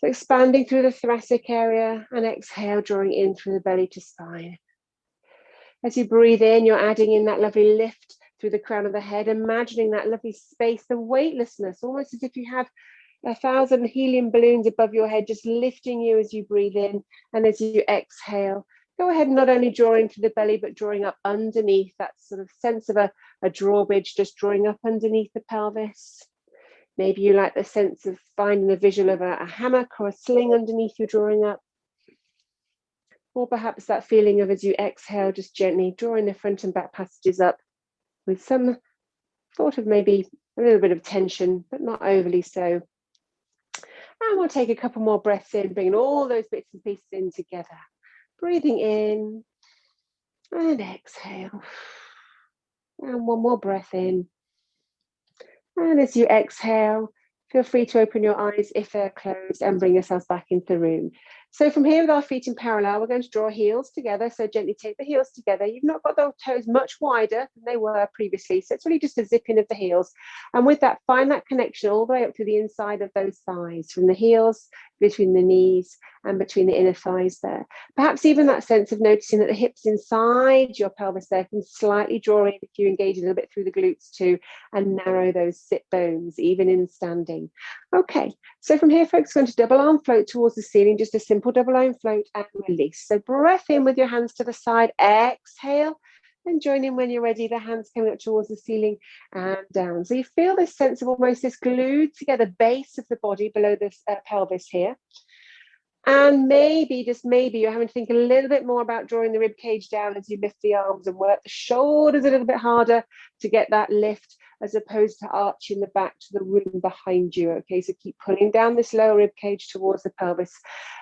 So expanding through the thoracic area, and exhale, drawing in through the belly to spine. As you breathe in, you're adding in that lovely lift through the crown of the head, imagining that lovely space, the weightlessness, almost as if you have 1,000 helium balloons above your head, just lifting you as you breathe in. And as you exhale, go ahead and not only drawing to the belly, but drawing up underneath, that sort of sense of a drawbridge, just drawing up underneath the pelvis. Maybe you like the sense of finding the visual of a hammock or a sling underneath you drawing up. Or perhaps that feeling of, as you exhale, just gently drawing the front and back passages up with some thought of maybe a little bit of tension, but not overly so. And we'll take a couple more breaths in, bringing all those bits and pieces in together. Breathing in and exhale. And one more breath in. And as you exhale, feel free to open your eyes if they're closed and bring yourselves back into the room. So from here with our feet in parallel, we're going to draw heels together. So gently take the heels together. You've not got the toes much wider than they were previously. So it's really just a zipping of the heels. And with that, find that connection all the way up to the inside of those thighs, from the heels, between the knees and between the inner thighs there. Perhaps even that sense of noticing that the hips inside your pelvis there can slightly draw in if you engage a little bit through the glutes too, and narrow those sit bones, even in standing. Okay, so from here, folks, we're going to double arm float towards the ceiling, just a simple double arm float and release. So breath in with your hands to the side, exhale, and join in when you're ready, the hands coming up towards the ceiling and down. So you feel this sense of almost this glued together base of the body below this pelvis here. And maybe, just maybe, you're having to think a little bit more about drawing the rib cage down as you lift the arms and work the shoulders a little bit harder to get that lift, as opposed to arching the back to the room behind you. Okay, so keep pulling down this lower rib cage towards the pelvis.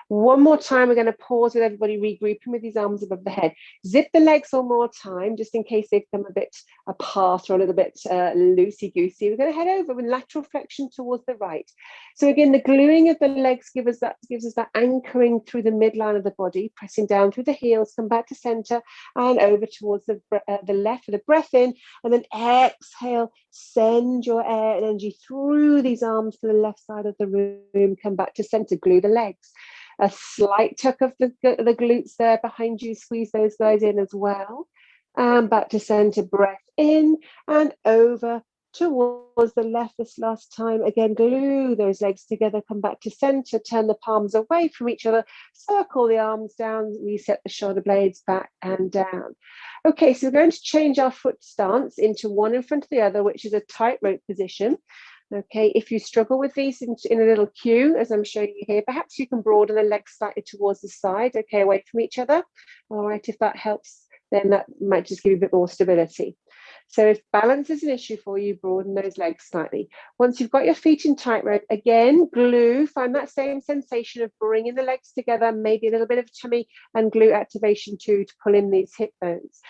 One more time, we're going to pause with everybody regrouping with these arms above the head. Zip the legs one more time, just in case they've come a bit apart or a little bit loosey-goosey. We're going to head over with lateral flexion towards the right. So again, the gluing of the legs gives us that anchoring through the midline of the body, pressing down through the heels, come back to center and over towards the left with a breath in, and then exhale, send your air and energy through these arms to the left side of the room, come back to center, glue the legs. A slight tuck of the glutes there behind you, squeeze those guys in as well. And back to center, breath in and over towards the left this last time. Again, glue those legs together, come back to center, turn the palms away from each other, circle the arms down, reset the shoulder blades back and down. Okay, so we're going to change our foot stance into one in front of the other, which is a tightrope position. Okay, if you struggle with these in a little cue, as I'm showing you here, perhaps you can broaden the legs slightly towards the side, okay, away from each other. All right, if that helps, then that might just give you a bit more stability. So if balance is an issue for you, broaden those legs slightly. Once you've got your feet in tightrope, again, glue, find that same sensation of bringing the legs together, maybe a little bit of tummy and glute activation too, to pull in these hip bones.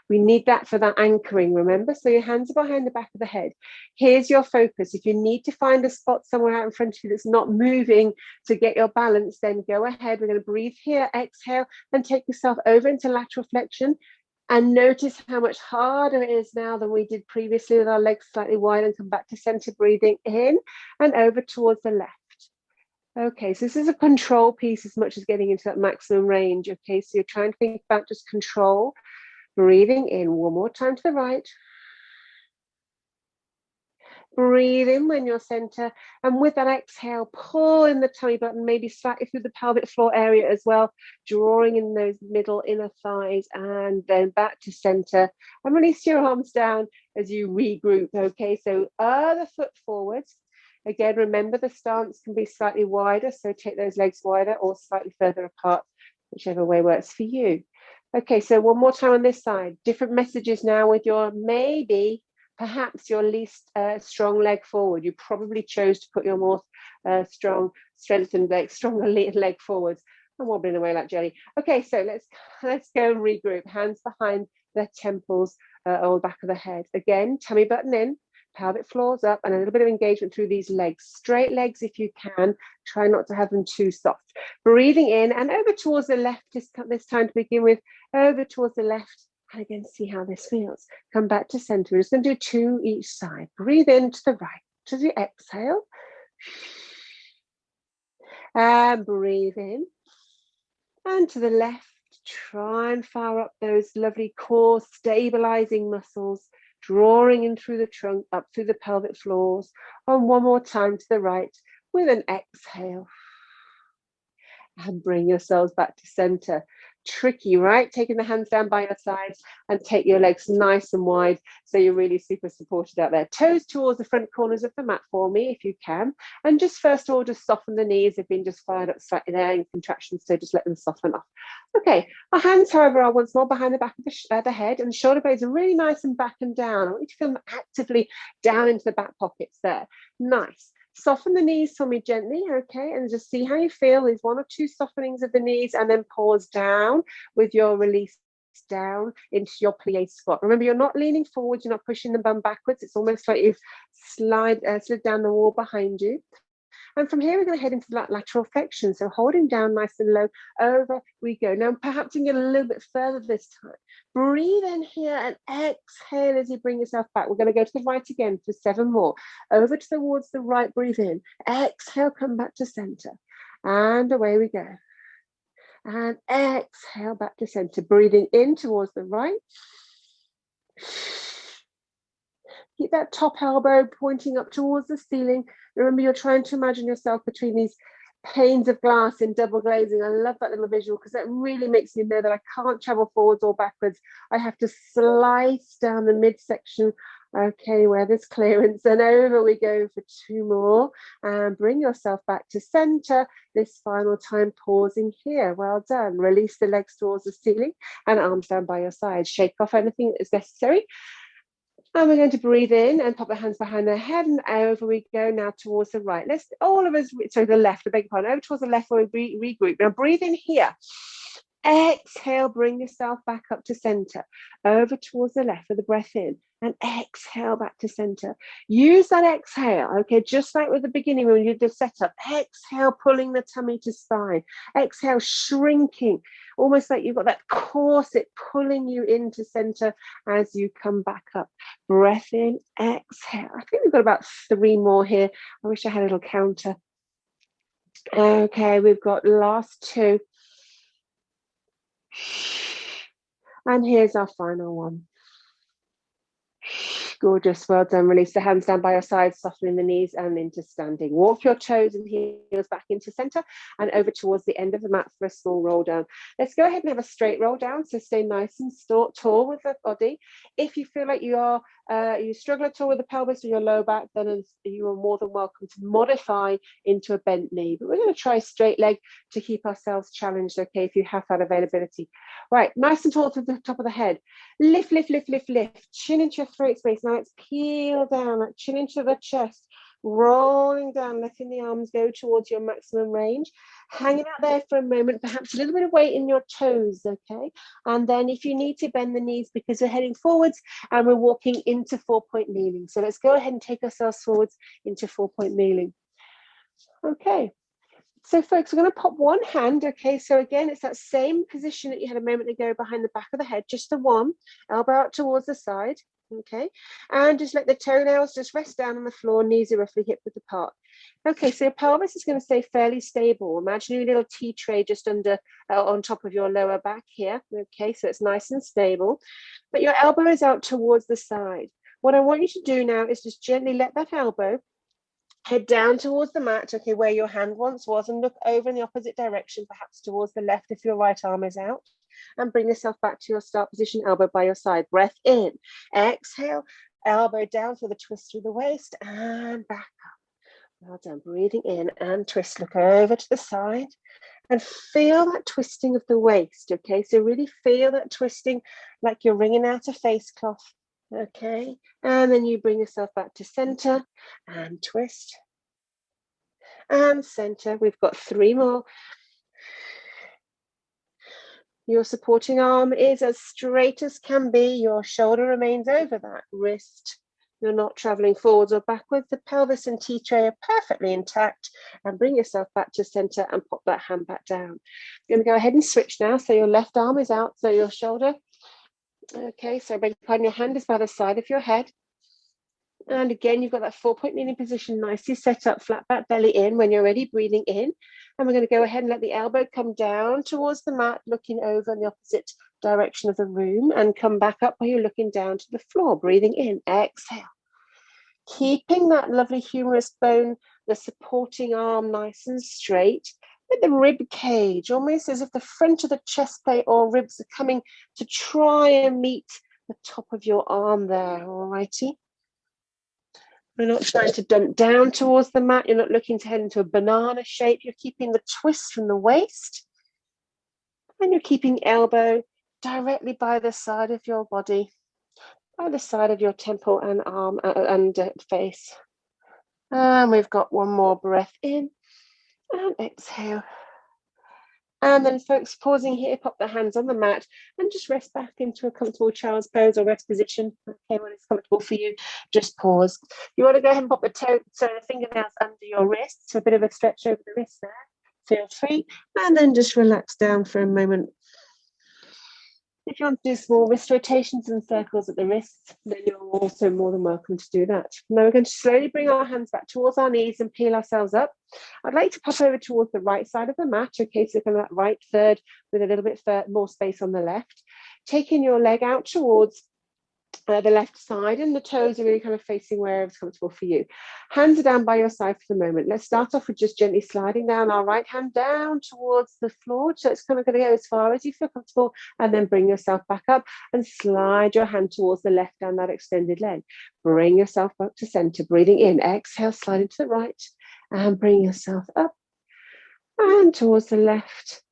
We need that for that anchoring, remember? So your hands are behind the back of the head. Here's your focus. If you need to find a spot somewhere out in front of you that's not moving to get your balance, then go ahead. We're going to breathe here, exhale, and take yourself over into lateral flexion. And notice how much harder it is now than we did previously with our legs slightly wide, and come back to center, breathing in and over towards the left. Okay, so this is a control piece as much as getting into that maximum range. Okay, so you're trying to think about just control. Breathing in one more time to the right. Breathe in when you're center, and with that exhale, pull in the tummy button, maybe slightly through the pelvic floor area as well, drawing in those middle inner thighs, and then back to center, and release your arms down as you regroup. Okay, so other foot forwards. Again, remember the stance can be slightly wider, so take those legs wider or slightly further apart, whichever way works for you. Okay, so one more time on this side. Different messages now with your perhaps your least strong leg forward. You probably chose to put your more strengthened leg, stronger leg forwards. I'm wobbling away like jelly. Okay, so let's go and regroup. Hands behind the temples or the back of the head. Again, tummy button in, pelvic floors up, and a little bit of engagement through these legs. Straight legs if you can. Try not to have them too soft. Breathing in and over towards the left this time to begin with. Over towards the left. And again, see how this feels. Come back to center. We're just going to do 2 each side. Breathe in to the right. To the exhale. And breathe in. And to the left, try and fire up those lovely core stabilizing muscles, drawing in through the trunk, up through the pelvic floors. And one more time to the right with an exhale. And bring yourselves back to center. Tricky, right? Taking the hands down by your sides and take your legs nice and wide so you're really super supported out there. Toes towards the front corners of the mat for me if you can. And just first of all, just soften the knees. They've been just fired up slightly there in contractions, so just let them soften off. Okay, our hands, however, are once more behind the back of the head, and the shoulder blades are really nice and back and down. I want you to feel them actively down into the back pockets there. Nice. Soften the knees for me gently, okay, and just see how you feel. There's 1 or 2 softenings of the knees, and then pause down with your release down into your plie squat. Remember, you're not leaning forward, you're not pushing the bum backwards. It's almost like you've slid down the wall behind you. And from here, we're going to head into that lateral flexion. So holding down nice and low, over we go. Now, perhaps you can get a little bit further this time. Breathe in here and exhale as you bring yourself back. We're going to go to the right again for 7 more. Over towards the right, breathe in. Exhale, come back to center. And away we go. And exhale back to center. Breathing in towards the right. Keep that top elbow pointing up towards the ceiling. Remember, you're trying to imagine yourself between these panes of glass in double glazing. I love that little visual because that really makes me know that I can't travel forwards or backwards. I have to slice down the midsection, okay, where there's clearance, and over we go for 2 more. And bring yourself back to center. This final time, pausing here. Well done. Release the legs towards the ceiling and arms down by your side. Shake off anything that is necessary. And we're going to breathe in and pop the hands behind the head, and over we go now towards the right. Let's all of us, sorry, the left, I beg your pardon, over towards the left where we regroup. Now breathe in here. Exhale, bring yourself back up to center. Over towards the left with the breath in. And exhale back to center. Use that exhale, okay, just like with the beginning when you did the setup. Exhale, pulling the tummy to spine. Exhale, shrinking, almost like you've got that corset pulling you into center as you come back up. Breath in, exhale. I think we've got about 3 more here. I wish I had a little counter. Okay, we've got last 2. And here's our final one. Gorgeous, well done. Release the hands down by your sides, softening the knees and into standing. Walk your toes and heels back into center and over towards the end of the mat for a small roll down. Let's go ahead and have a straight roll down. So stay nice and tall with the body. If you feel like you struggle at all with the pelvis or your low back, then you are more than welcome to modify into a bent knee. But we're going to try straight leg to keep ourselves challenged, okay, if you have that availability. Right, nice and tall to the top of the head. Lift, lift, lift, lift, lift. Chin into your throat space. Now let's peel down, like chin into the chest. Rolling down, letting the arms go towards your maximum range. Hanging out there for a moment, perhaps a little bit of weight in your toes, okay? And then if you need to, bend the knees because we're heading forwards and we're walking into 4-point kneeling. So let's go ahead and take ourselves forwards into 4-point kneeling. Okay. So folks, we're going to pop one hand, okay? So again, it's that same position that you had a moment ago behind the back of the head, just the one, elbow out towards the side, okay? And just let the toenails just rest down on the floor, knees are roughly hip width apart. Okay, so your pelvis is going to stay fairly stable. Imagine a little tea tray just under, on top of your lower back here, okay? So it's nice and stable, but your elbow is out towards the side. What I want you to do now is just gently let that elbow head down towards the mat, okay, where your hand once was, and look over in the opposite direction, perhaps towards the left if your right arm is out, and bring yourself back to your start position, elbow by your side. Breath in, exhale, elbow down for the twist through the waist, and back up. Well done. Breathing in and twist. Look over to the side and feel that twisting of the waist, okay? So really feel that twisting like you're wringing out a face cloth. Okay, and then you bring yourself back to center and twist and center. We've got 3 more. Your supporting arm is as straight as can be. Your shoulder remains over that wrist. You're not traveling forwards or backwards. The pelvis and tea tray are perfectly intact. And bring yourself back to center and pop that hand back down. You're going to go ahead and switch now. So your left arm is out, so your shoulder. Okay, so beg your pardon, your hand is by the side of your head. And again, you've got that 4-point kneeling position nicely set up, flat back, belly in. When you're ready, breathing in. And we're going to go ahead and let the elbow come down towards the mat, looking over in the opposite direction of the room, and come back up while you're looking down to the floor, breathing in. Exhale. Keeping that lovely humerus bone, the supporting arm nice and straight, with the rib cage, almost as if the front of the chest plate or ribs are coming to try and meet the top of your arm there, all righty? We're not trying to dump down towards the mat. You're not looking to head into a banana shape. You're keeping the twist from the waist. And you're keeping elbow directly by the side of your body, by the side of your temple and arm and face. And we've got one more breath in and exhale. And then folks, pausing here, pop the hands on the mat and just rest back into a comfortable child's pose or rest position. Okay, when it's comfortable for you, just pause. You want to go ahead and pop the fingernails under your wrists, so a bit of a stretch over the wrist there. Feel free, and then just relax down for a moment. If you want to do small wrist rotations and circles at the wrists, then you're also more than welcome to do that. Now we're going to slowly bring our hands back towards our knees and peel ourselves up. I'd like to pop over towards the right side of the mat. Okay, so kind of that right third with a little bit more space on the left. Taking your leg out towards the left side, and the toes are really kind of facing wherever's comfortable for you. Hands are down by your side for the moment. Let's start off with just gently sliding down our right hand down towards the floor. So it's kind of going to go as far as you feel comfortable, and then bring yourself back up and slide your hand towards the left down that extended leg. Bring yourself back to center, breathing in. Exhale, sliding to the right, and bring yourself up and towards the left.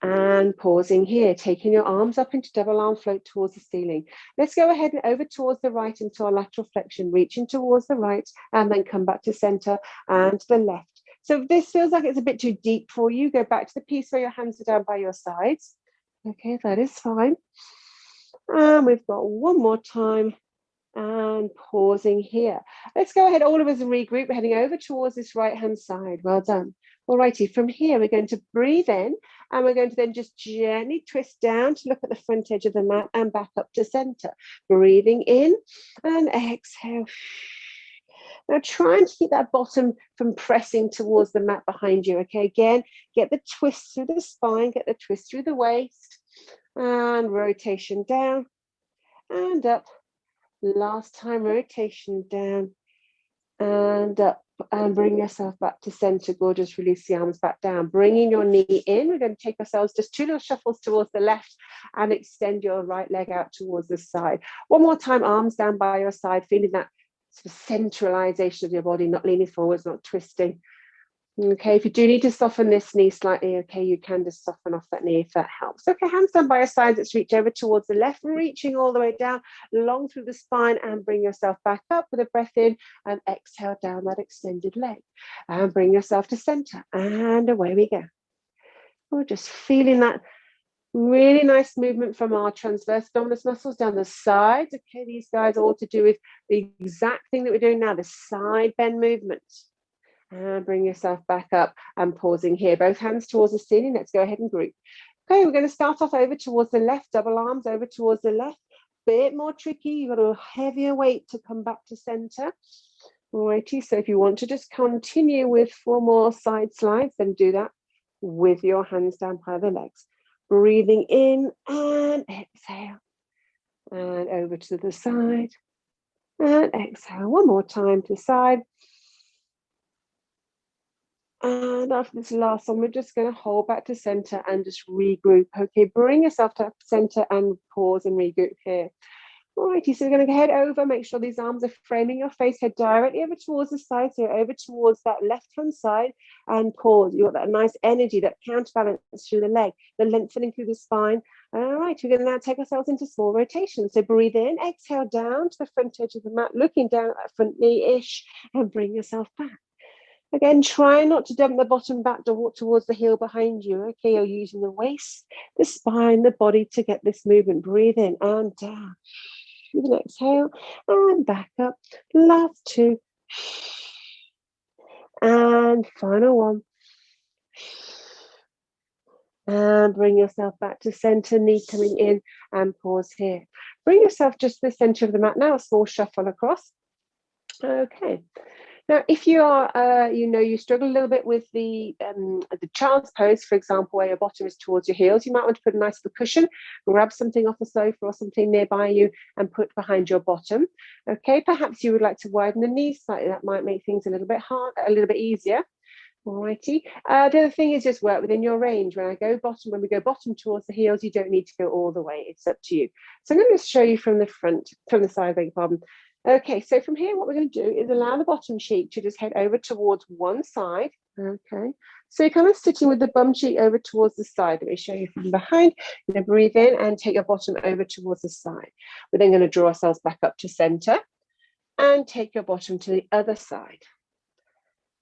And pausing here, taking your arms up into double arm float towards the ceiling. Let's go ahead and over towards the right into our lateral flexion, reaching towards the right, and then come back to center and to the left. So if this feels like it's a bit too deep for you, go back to the piece where your hands are down by your sides. Okay, that is fine. And we've got one more time. And pausing here. Let's go ahead, all of us, and regroup. We're heading over towards this right-hand side. Well done. All righty, from here, we're going to breathe in, and we're going to then just gently twist down to look at the front edge of the mat and back up to center. Breathing in and exhale. Now try and keep that bottom from pressing towards the mat behind you. Okay, again, get the twist through the spine, get the twist through the waist, and rotation down and up. Last time, rotation down and up, and bring yourself back to center. Gorgeous. Release the arms back down, bringing your knee in. We're going to take ourselves just 2 little shuffles towards the left and extend your right leg out towards the side. One more time, arms down by your side, feeling that sort of centralization of your body, not leaning forwards, not twisting. Okay, if you do need to soften this knee slightly, okay, you can just soften off that knee if that helps. Okay, hands down by your sides. Let's reach over towards the left, reaching all the way down, long through the spine, and bring yourself back up with a breath in and exhale down that extended leg. And bring yourself to center, and away we go. We're just feeling that really nice movement from our transverse abdominis muscles down the sides. Okay, these guys are all to do with the exact thing that we're doing now, the side bend movement. And bring yourself back up and pausing here. Both hands towards the ceiling. Let's go ahead and group. Okay, we're going to start off over towards the left, double arms over towards the left. Bit more tricky. You've got a heavier weight to come back to center. Alrighty, so if you want to just continue with 4 more side slides, then do that with your hands down by the legs. Breathing in and exhale. And over to the side. And exhale. One more time to the side. And after this last one, we're just going to hold back to center and just regroup. Okay, bring yourself to center and pause and regroup here. Alrighty, so we're going to head over, make sure these arms are framing your face, head directly over towards the side, so over towards that left-hand side, and pause. You've got that nice energy, that counterbalance through the leg, the lengthening through the spine. All right, we're going to now take ourselves into small rotation. So breathe in, exhale down to the front edge of the mat, looking down at that front knee-ish, and bring yourself back. Again, try not to dump the bottom back towards the heel behind you. Okay, you're using the waist, the spine, the body to get this movement. Breathe in and down. With an exhale and back up. Last 2. And final 1. And bring yourself back to center, knee coming in, and pause here. Bring yourself just to the center of the mat now, a small shuffle across. Okay. Now, if you are, you struggle a little bit with the child's pose, for example, where your bottom is towards your heels, you might want to put a nice little cushion, grab something off the sofa or something nearby you and put behind your bottom. Okay, perhaps you would like to widen the knees slightly. That might make things a little bit easier. Alrighty. The other thing is just work within your range. When we go bottom towards the heels, you don't need to go all the way. It's up to you. So I'm going to show you from the side, beg your pardon. Okay, so from here, what we're going to do is allow the bottom cheek to just head over towards one side. Okay, so you're kind of sitting with the bum cheek over towards the side. Let me show you from behind. You're going to breathe in and take your bottom over towards the side. We're then going to draw ourselves back up to center and take your bottom to the other side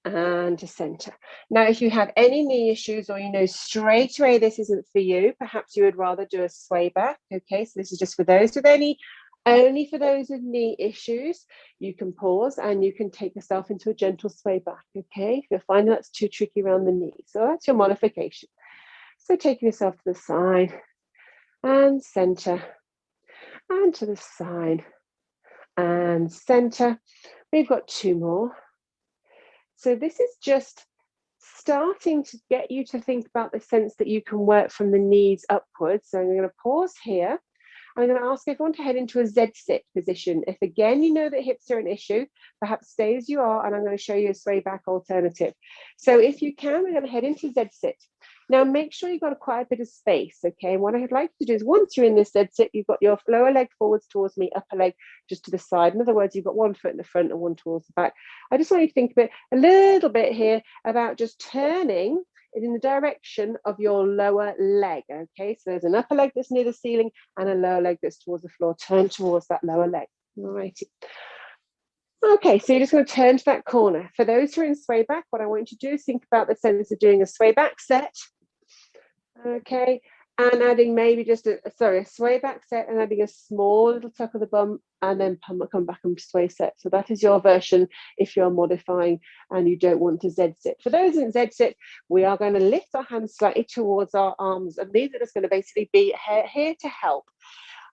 and to center. Now, if you have any knee issues or you know straight away this isn't for you, perhaps you would rather do a sway back. Okay, so this is just for those with only for those with knee issues. You can pause and you can take yourself into a gentle sway back. Okay, if you're finding that's too tricky around the knee, so that's your modification. So taking yourself to the side and center and to the side and center. We've got two more. So this is just starting to get you to think about the sense that you can work from the knees upwards. So I'm going to pause here. I'm going to ask everyone to head into a Z-sit position. If again you know that hips are an issue, perhaps stay as you are, and I'm going to show you a sway back alternative. So if you can, we're going to head into Z-sit. Now make sure you've got quite a bit of space, okay? And what I'd like to do is once you're in this Z-sit, you've got your lower leg forwards towards me, upper leg just to the side. In other words, you've got one foot in the front and one towards the back. I just want you to think a little bit here about just turning in the direction of your lower leg, okay? So there's an upper leg that's near the ceiling and a lower leg that's towards the floor. Turn towards that lower leg, all righty. Okay, so you're just going to turn to that corner. For those who are in sway back, what I want you to do is think about the sense of doing a sway back set, okay, and adding maybe just a sway back set and adding a small little tuck of the bum and then come back and sway set. So that is your version if you're modifying and you don't want to Z-sit. For those in Z-sit, we are going to lift our hands slightly towards our arms, and these are just going to basically be here to help.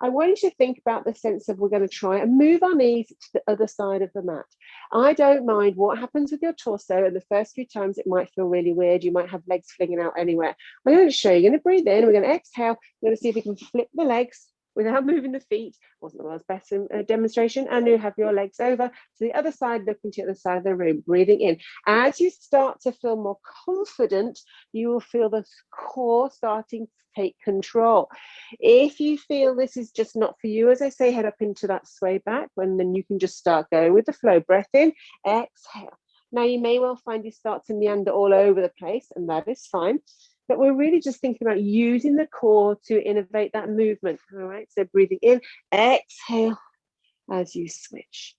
I want you to think about the sense of we're going to try and move our knees to the other side of the mat. I don't mind what happens with your torso, and the first few times it might feel really weird. You might have legs flinging out anywhere. I'm going to show you. You're going to breathe in, we're going to exhale. We're going to see if we can flip the legs without moving the feet. Wasn't the world's best demonstration. And you have your legs over to the other side, looking to the other side of the room, breathing in. As you start to feel more confident, you will feel the core starting to take control. If you feel this is just not for you, as I say, head up into that sway back, and then you can just start going with the flow. Breath in, exhale. Now you may well find you start to meander all over the place, and that is fine. But we're really just thinking about using the core to innovate that movement. All right, so breathing in, exhale as you switch.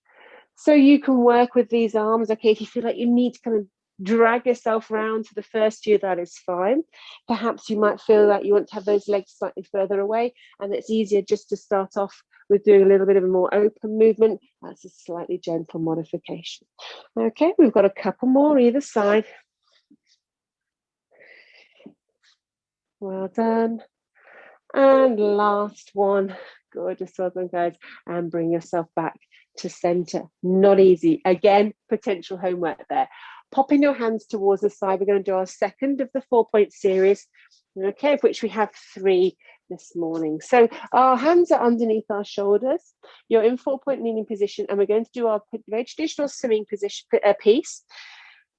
So you can work with these arms. Okay, if you feel like you need to kind of drag yourself around to the first few, that is fine. Perhaps you might feel that you want to have those legs slightly further away, and it's easier just to start off with doing a little bit of a more open movement. That's a slightly gentle modification. Okay, we've got a couple more either side. Well done. And last one. Gorgeous, well done, guys. And bring yourself back to center. Not easy. Again, potential homework there. Popping your hands towards the side. We're going to do our second of the 4-point series, okay, of which we have 3 this morning. So our hands are underneath our shoulders. You're in 4-point kneeling position, and we're going to do our very traditional swimming position piece.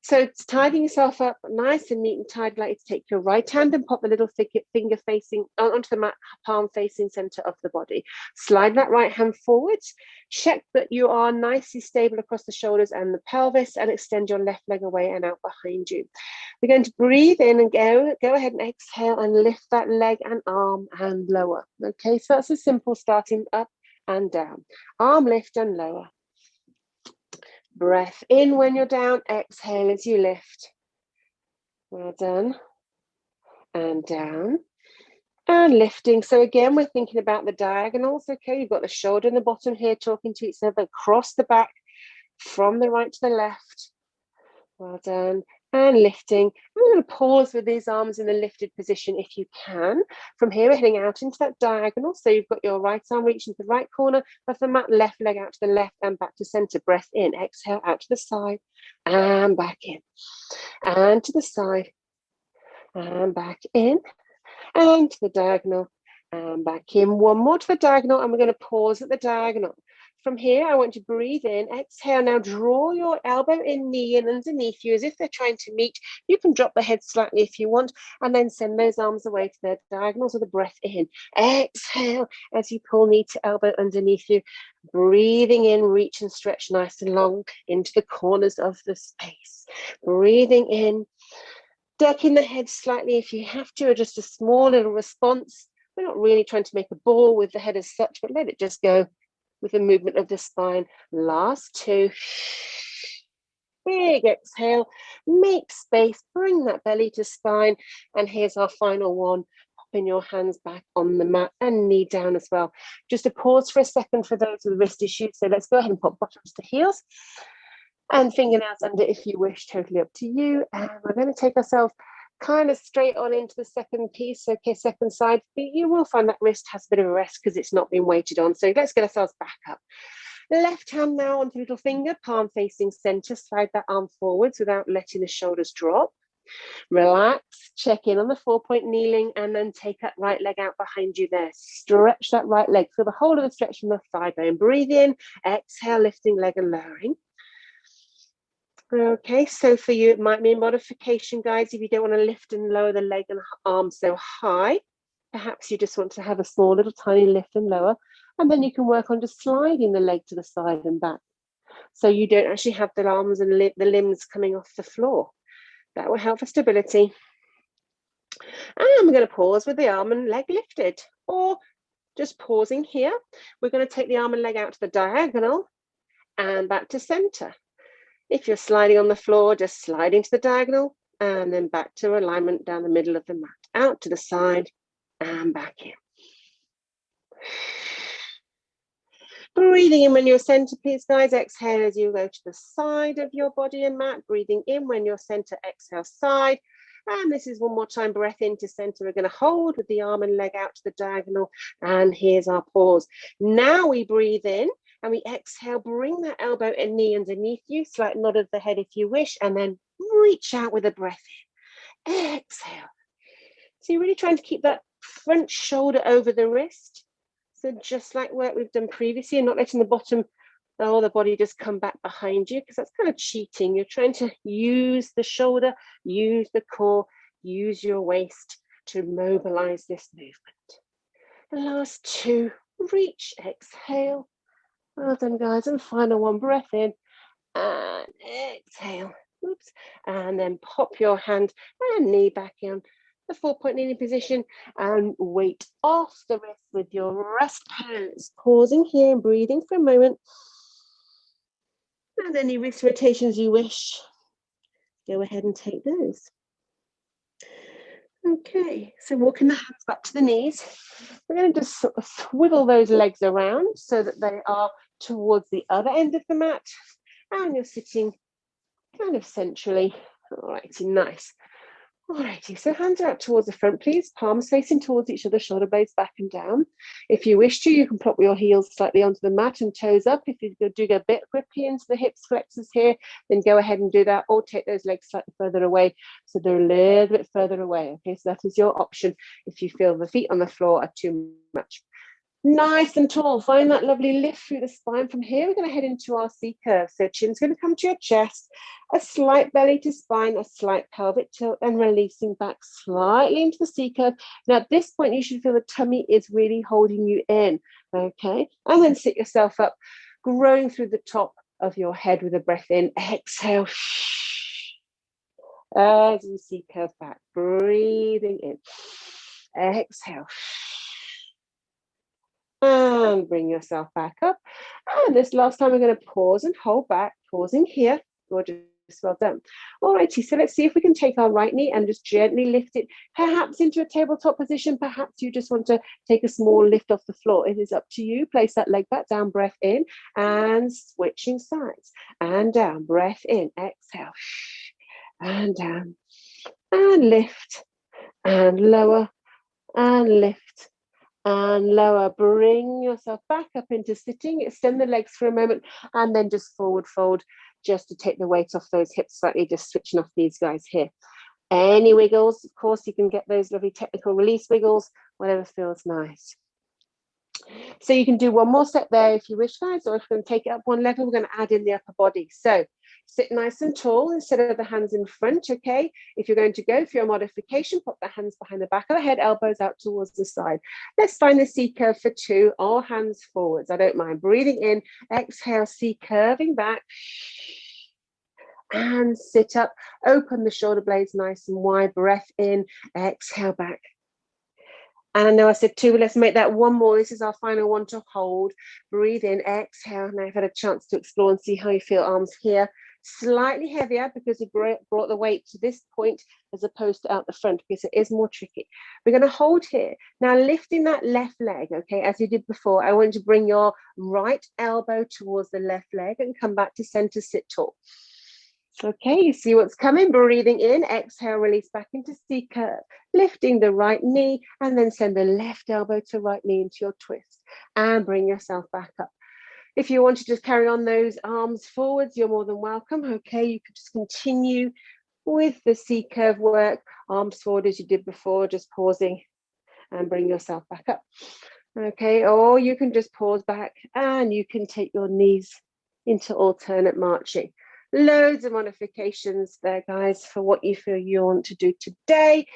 So it's tidying yourself up nice and neat and tidy. I'd like you to take your right hand and pop the little finger facing onto the mat, palm facing center of the body. Slide that right hand forwards. Check that you are nicely stable across the shoulders and the pelvis, and extend your left leg away and out behind you. We're going to breathe in and go ahead and exhale and lift that leg and arm and lower. Okay, so that's a simple starting up and down. Arm lift and lower. Breath in when you're down, exhale as you lift. Well done. And down. And lifting. So again, we're thinking about the diagonals. Okay, you've got the shoulder and the bottom here talking to each other. Across the back, from the right to the left. Well done. and lifting. I'm going to pause with these arms in the lifted position if you can. From here, we're heading out into that diagonal. So you've got your right arm reaching to the right corner of the mat, left leg out to the left and back to center. Breath in, exhale out to the side and back in and to the side and back in and to the diagonal and back in. One more to the diagonal, and we're going to pause at the diagonal. From here, I want you to breathe in, exhale. Now draw your elbow in, knee in underneath you as if they're trying to meet. You can drop the head slightly if you want, and then send those arms away to their diagonals with a breath in. Exhale as you pull knee to elbow underneath you. Breathing in, reach and stretch nice and long into the corners of the space. Breathing in, ducking the head slightly if you have to, or just a small little response. We're not really trying to make a ball with the head as such, but let it just go with the movement of the spine. Last two. Big exhale, make space, bring that belly to spine. And here's our final one. Popping your hands back on the mat and knee down as well. Just a pause for a second for those with wrist issues. So let's go ahead and pop bottoms to heels and fingernails under if you wish, totally up to you. And we're going to take ourselves kind of straight on into the second piece. Okay, second side. You will find that wrist has a bit of a rest because it's not been weighted on. So let's get ourselves back up. Left hand now onto little finger, palm facing center. Slide that arm forwards without letting the shoulders drop. Relax, check in on the 4-point kneeling, and then take that right leg out behind you there. Stretch that right leg. Feel the whole of the stretch from the thigh bone. Breathe in, exhale, lifting leg and lowering. Okay, so for you, it might mean modification, guys. If you don't want to lift and lower the leg and arm so high, perhaps you just want to have a small little tiny lift and lower, and then you can work on just sliding the leg to the side and back. So you don't actually have the arms and the limbs coming off the floor. That will help for stability. And we're going to pause with the arm and leg lifted, or just pausing here. We're going to take the arm and leg out to the diagonal and back to center. If you're sliding on the floor, just sliding to the diagonal and then back to alignment down the middle of the mat, out to the side and back in. Breathing in when you're center, please, guys. Exhale as you go to the side of your body and mat. Breathing in when you're center, exhale, side. And this is one more time, breath into center. We're going to hold with the arm and leg out to the diagonal. And here's our pause. Now we breathe in. And we exhale, bring that elbow and knee underneath you, slight nod of the head if you wish, and then reach out with a breath in. Exhale. So you're really trying to keep that front shoulder over the wrist. So just like what we've done previously, and not letting the bottom or the body just come back behind you, because that's kind of cheating. You're trying to use the shoulder, use the core, use your waist to mobilize this movement. The last two, reach, exhale. Well done, guys. And final one, breath in and exhale. Oops. And then pop your hand and knee back in the 4-point kneeling position and weight off the wrist with your rest hands. Pausing here and breathing for a moment. And any wrist rotations you wish, go ahead and take those. Okay, so walking the hands back to the knees. We're going to just sort of swivel those legs around so that they are towards the other end of the mat. And you're sitting kind of centrally. All righty, nice. All righty, so hands are out towards the front, please. Palms facing towards each other, shoulder blades back and down. If you wish to, you can plop your heels slightly onto the mat and toes up. If you do go a bit grippy into the hips flexors here, then go ahead and do that, or take those legs slightly further away so they're a little bit further away. Okay, so that is your option if you feel the feet on the floor are too much. Nice and tall. Find that lovely lift through the spine. From here, we're going to head into our C curve. So chin's going to come to your chest, a slight belly to spine, a slight pelvic tilt, and releasing back slightly into the C curve. Now, at this point, you should feel the tummy is really holding you in. Okay, and then sit yourself up, growing through the top of your head with a breath in. Exhale. As you C curve back, breathing in. Exhale. And bring yourself back up. And this last time, we're going to pause and hold back, pausing here. Gorgeous, well done. All righty, so let's see if we can take our right knee and just gently lift it, perhaps into a tabletop position. Perhaps you just want to take a small lift off the floor. It is up to you. Place that leg back down, breath in, and switching sides. And down, breath in, exhale. and down, and lift, and lower, and lift, and lower. Bring yourself back up into sitting. Extend the legs for a moment, and then just forward fold, just to take the weight off those hips slightly, just switching off these guys here. Any wiggles, of course, you can get those lovely technical release wiggles, whatever feels nice. So you can do one more set there if you wish, guys, or if we're going to take it up one level, we're going to add in the upper body. So sit nice and tall instead of the hands in front, okay? If you're going to go for your modification, put the hands behind the back of the head, elbows out towards the side. Let's find the C curve for 2, all hands forwards. I don't mind. Breathing in, exhale, C curving back. And sit up, open the shoulder blades nice and wide, breath in, exhale back. And I know I said 2, but let's make that one more. This is our final one to hold. Breathe in, exhale. Now you've had a chance to explore and see how you feel. Arms here, slightly heavier because we brought the weight to this point as opposed to out the front, because it is more tricky. We're going to hold here. Now lifting that left leg, okay, as you did before, I want you to bring your right elbow towards the left leg and come back to center, sit tall. Okay, you see what's coming. Breathing in, exhale, release back into C curve, lifting the right knee, and then send the left elbow to right knee into your twist, and bring yourself back up. If you want to just carry on those arms forwards, you're more than welcome. Okay, you could just continue with the C curve work, arms forward as you did before, just pausing and bring yourself back up. Okay, or you can just pause back and you can take your knees into alternate marching. Loads of modifications there, guys, for what you feel you want to do today.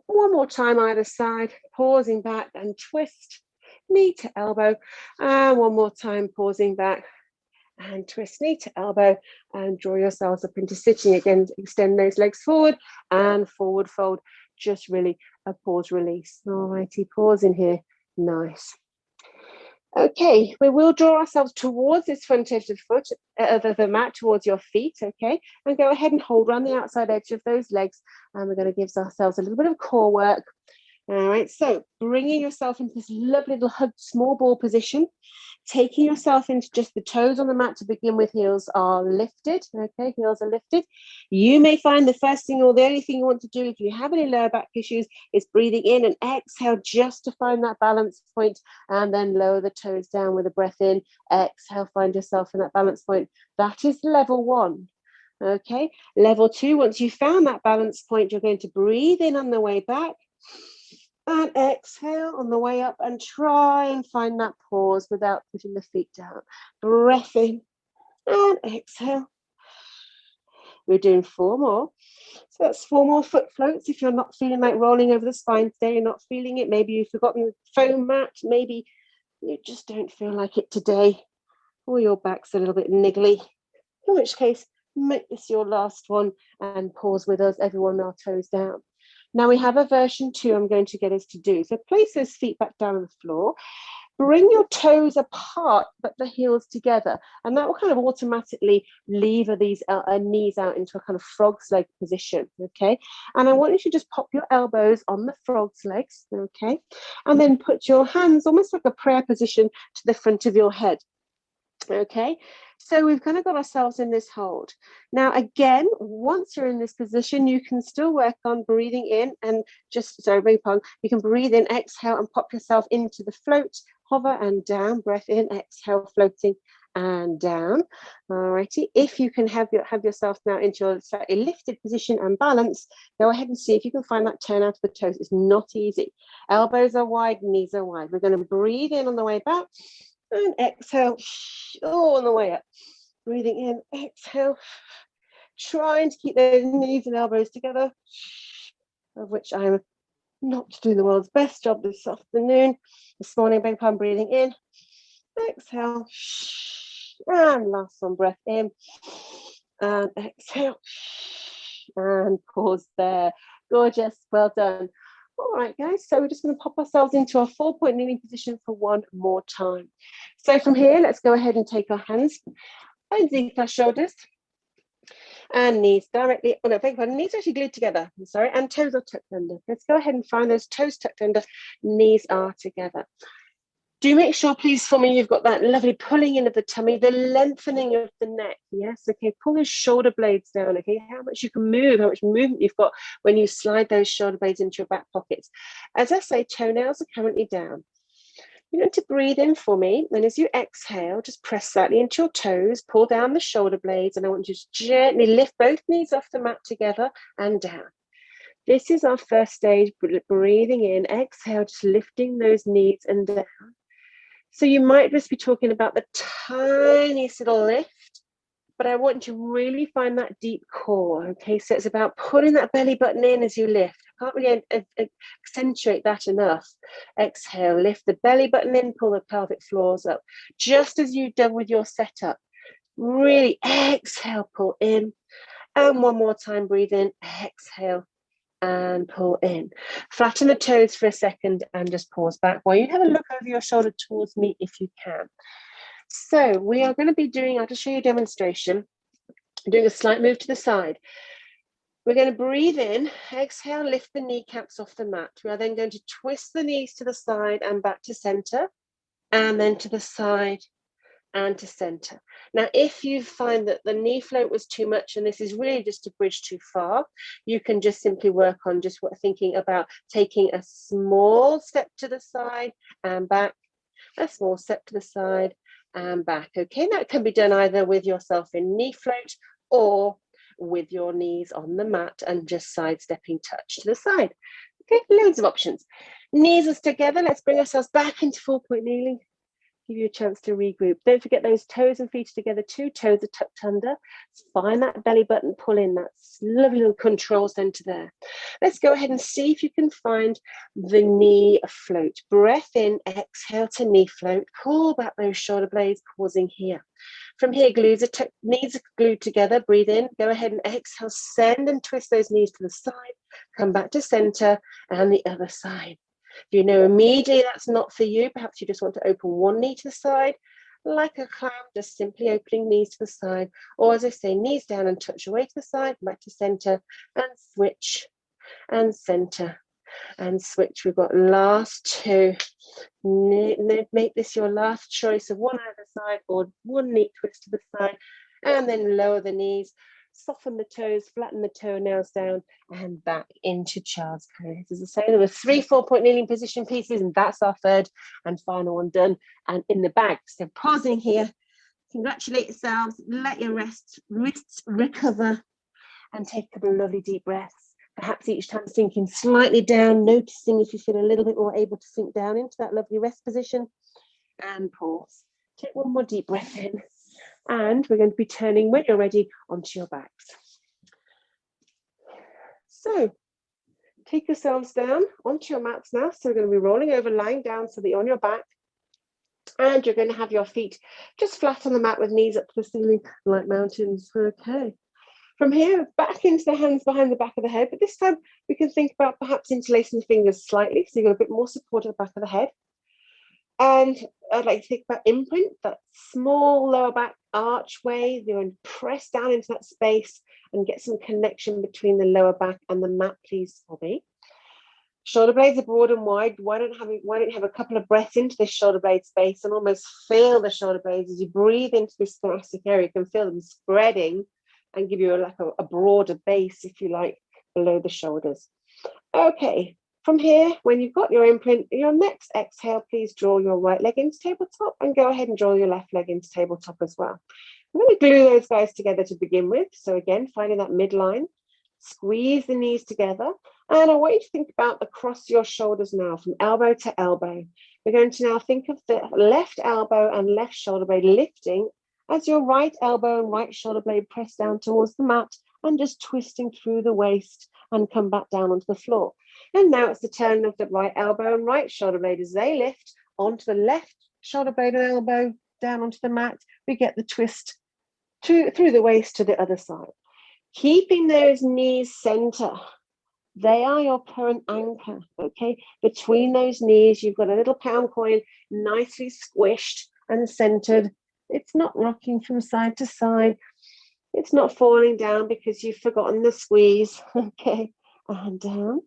One more time either side, pausing back and twist, knee to elbow. And one more time, pausing back and twist, knee to elbow, and draw yourselves up into sitting again. Extend those legs forward and forward fold. Just really a pause release. All righty, pause in here. Nice. Okay, we will draw ourselves towards this front edge of the mat, towards your feet, okay? And go ahead and hold around the outside edge of those legs. And we're going to give ourselves a little bit of core work. All right, so bringing yourself into this lovely little hug, small ball position, taking yourself into just the toes on the mat to begin with. Heels are lifted, okay, heels are lifted. You may find the first thing or the only thing you want to do if you have any lower back issues is breathing in and exhale just to find that balance point, and then lower the toes down with a breath in, exhale, find yourself in that balance point. That is level 1. Okay, level 2, once you've found that balance point, you're going to breathe in on the way back, and exhale on the way up, and try and find that pause without putting the feet down. Breath in and exhale. We're doing 4 more. So that's 4 more foot floats. If you're not feeling like rolling over the spine today, you're not feeling it, maybe you've forgotten the foam mat, maybe you just don't feel like it today, or your back's a little bit niggly, in which case, make this your last one and pause with us, everyone our toes down. Now we have a version 2 I'm going to get us to do. So place those feet back down on the floor. Bring your toes apart, but the heels together. And that will kind of automatically lever these knees out into a kind of frog's leg position, okay? And I want you to just pop your elbows on the frog's legs, okay? And then put your hands almost like a prayer position to the front of your head. Okay, so we've kind of got ourselves in this hold. Now, again, once you're in this position, you can still work on breathing in and just, sorry, beg your pardon, you can breathe in, exhale, and pop yourself into the float, hover and down, breath in, exhale, floating and down. All righty, if you can have yourself now into a slightly lifted position and balance, go ahead and see if you can find that turn out of the toes. It's not easy. Elbows are wide, knees are wide. We're going to breathe in on the way back, and exhale, on the way up. Breathing in, exhale. Trying to keep those knees and elbows together, of which I'm not doing the world's best job this afternoon. This morning, beg your pardon, breathing in, exhale, and last one, breath in, and exhale, and pause there. Gorgeous, well done. All right, guys, so we're just going to pop ourselves into our 4-point kneeling position for one more time. So from here, let's go ahead and take our hands underneath our shoulders and knees directly, oh no, beg your pardon, knees are actually glued together, I'm sorry, and toes are tucked under. Let's go ahead and find those toes tucked under, knees are together. Do make sure, please, for me, you've got that lovely pulling in of the tummy, the lengthening of the neck. Yes, okay, pull those shoulder blades down, okay, how much you can move, how much movement you've got when you slide those shoulder blades into your back pockets. As I say, toenails are currently down. You're going to breathe in for me, and as you exhale, just press slightly into your toes, pull down the shoulder blades, and I want you to gently lift both knees off the mat together and down. This is our first stage, breathing in, exhale, just lifting those knees and down. So you might just be talking about the tiniest little lift, but I want you to really find that deep core, okay? So it's about putting that belly button in as you lift. I can't really accentuate that enough. Exhale, lift the belly button in, pull the pelvic floors up, just as you've done with your setup. Really exhale, pull in, and one more time, breathe in, exhale, and pull in. Flatten the toes for a second and just pause back while you have a look over your shoulder towards me if you can. So we are going to be doing, I'll just show you a demonstration, doing a slight move to the side. We're going to breathe in, exhale, lift the kneecaps off the mat. We are then going to twist the knees to the side and back to center, and then to the side and to center. Now, if you find that the knee float was too much and this is really just a bridge too far, you can just simply work on just thinking about taking a small step to the side and back, a small step to the side and back. Okay, that can be done either with yourself in knee float or with your knees on the mat and just sidestepping touch to the side. Okay, loads of options. Knees are together. Let's bring ourselves back into 4-point kneeling. Give you a chance to regroup. Don't forget those toes and feet are together. 2 toes are tucked under. Find that belly button, pull in that lovely little control center there. Let's go ahead and see if you can find the knee float. Breath in, exhale to knee float. Pull back those shoulder blades, pausing here. From here, knees are glued together. Breathe in, go ahead and exhale, send and twist those knees to the side. Come back to center and the other side. If you know immediately that's not for you, perhaps you just want to open one knee to the side, like a clown, just simply opening knees to the side. Or as I say, knees down and touch away to the side, back to center, and switch, and center, and switch. We've got last 2. Make this your last choice of one either side or one knee twist to the side, and then lower the knees. Soften the toes, flatten the toenails down, and back into child's pose. As I say, there were 3 4-point kneeling position pieces, and that's our third and final one done and in the bag. So pausing here, congratulate yourselves, let your wrists recover, and take a couple of lovely deep breaths. Perhaps each time sinking slightly down, noticing if you feel a little bit more able to sink down into that lovely rest position, and pause. Take one more deep breath in. And we're going to be turning, when you're ready, onto your backs. So take yourselves down onto your mats now. So we're going to be rolling over, lying down so that you're on your back. And you're going to have your feet just flat on the mat with knees up to the ceiling like mountains. Okay. From here, back into the hands behind the back of the head. But this time we can think about perhaps interlacing the fingers slightly so you've got a bit more support at the back of the head. And I'd like to think about imprint, that small lower back archway. You're going to press down into that space and get some connection between the lower back and the mat, please, for me. Shoulder blades are broad and wide. Why don't you have a couple of breaths into this shoulder blade space and almost feel the shoulder blades as you breathe into this thoracic area. You can feel them spreading and give you a broader base, if you like, below the shoulders. Okay. From here, when you've got your imprint, your next exhale, please draw your right leg into tabletop and go ahead and draw your left leg into tabletop as well. I'm going to glue those guys together to begin with. So again, finding that midline, squeeze the knees together. And I want you to think about across your shoulders now, from elbow to elbow. We're going to now think of the left elbow and left shoulder blade lifting as your right elbow and right shoulder blade press down towards the mat and just twisting through the waist and come back down onto the floor. And now it's the turn of the right elbow and right shoulder blade as they lift onto the left shoulder blade and elbow down onto the mat. We get the twist through the waist to the other side. Keeping those knees center. They are your current anchor, okay? Between those knees, you've got a little pound coin nicely squished and centered. It's not rocking from side to side. It's not falling down because you've forgotten the squeeze, okay? And down.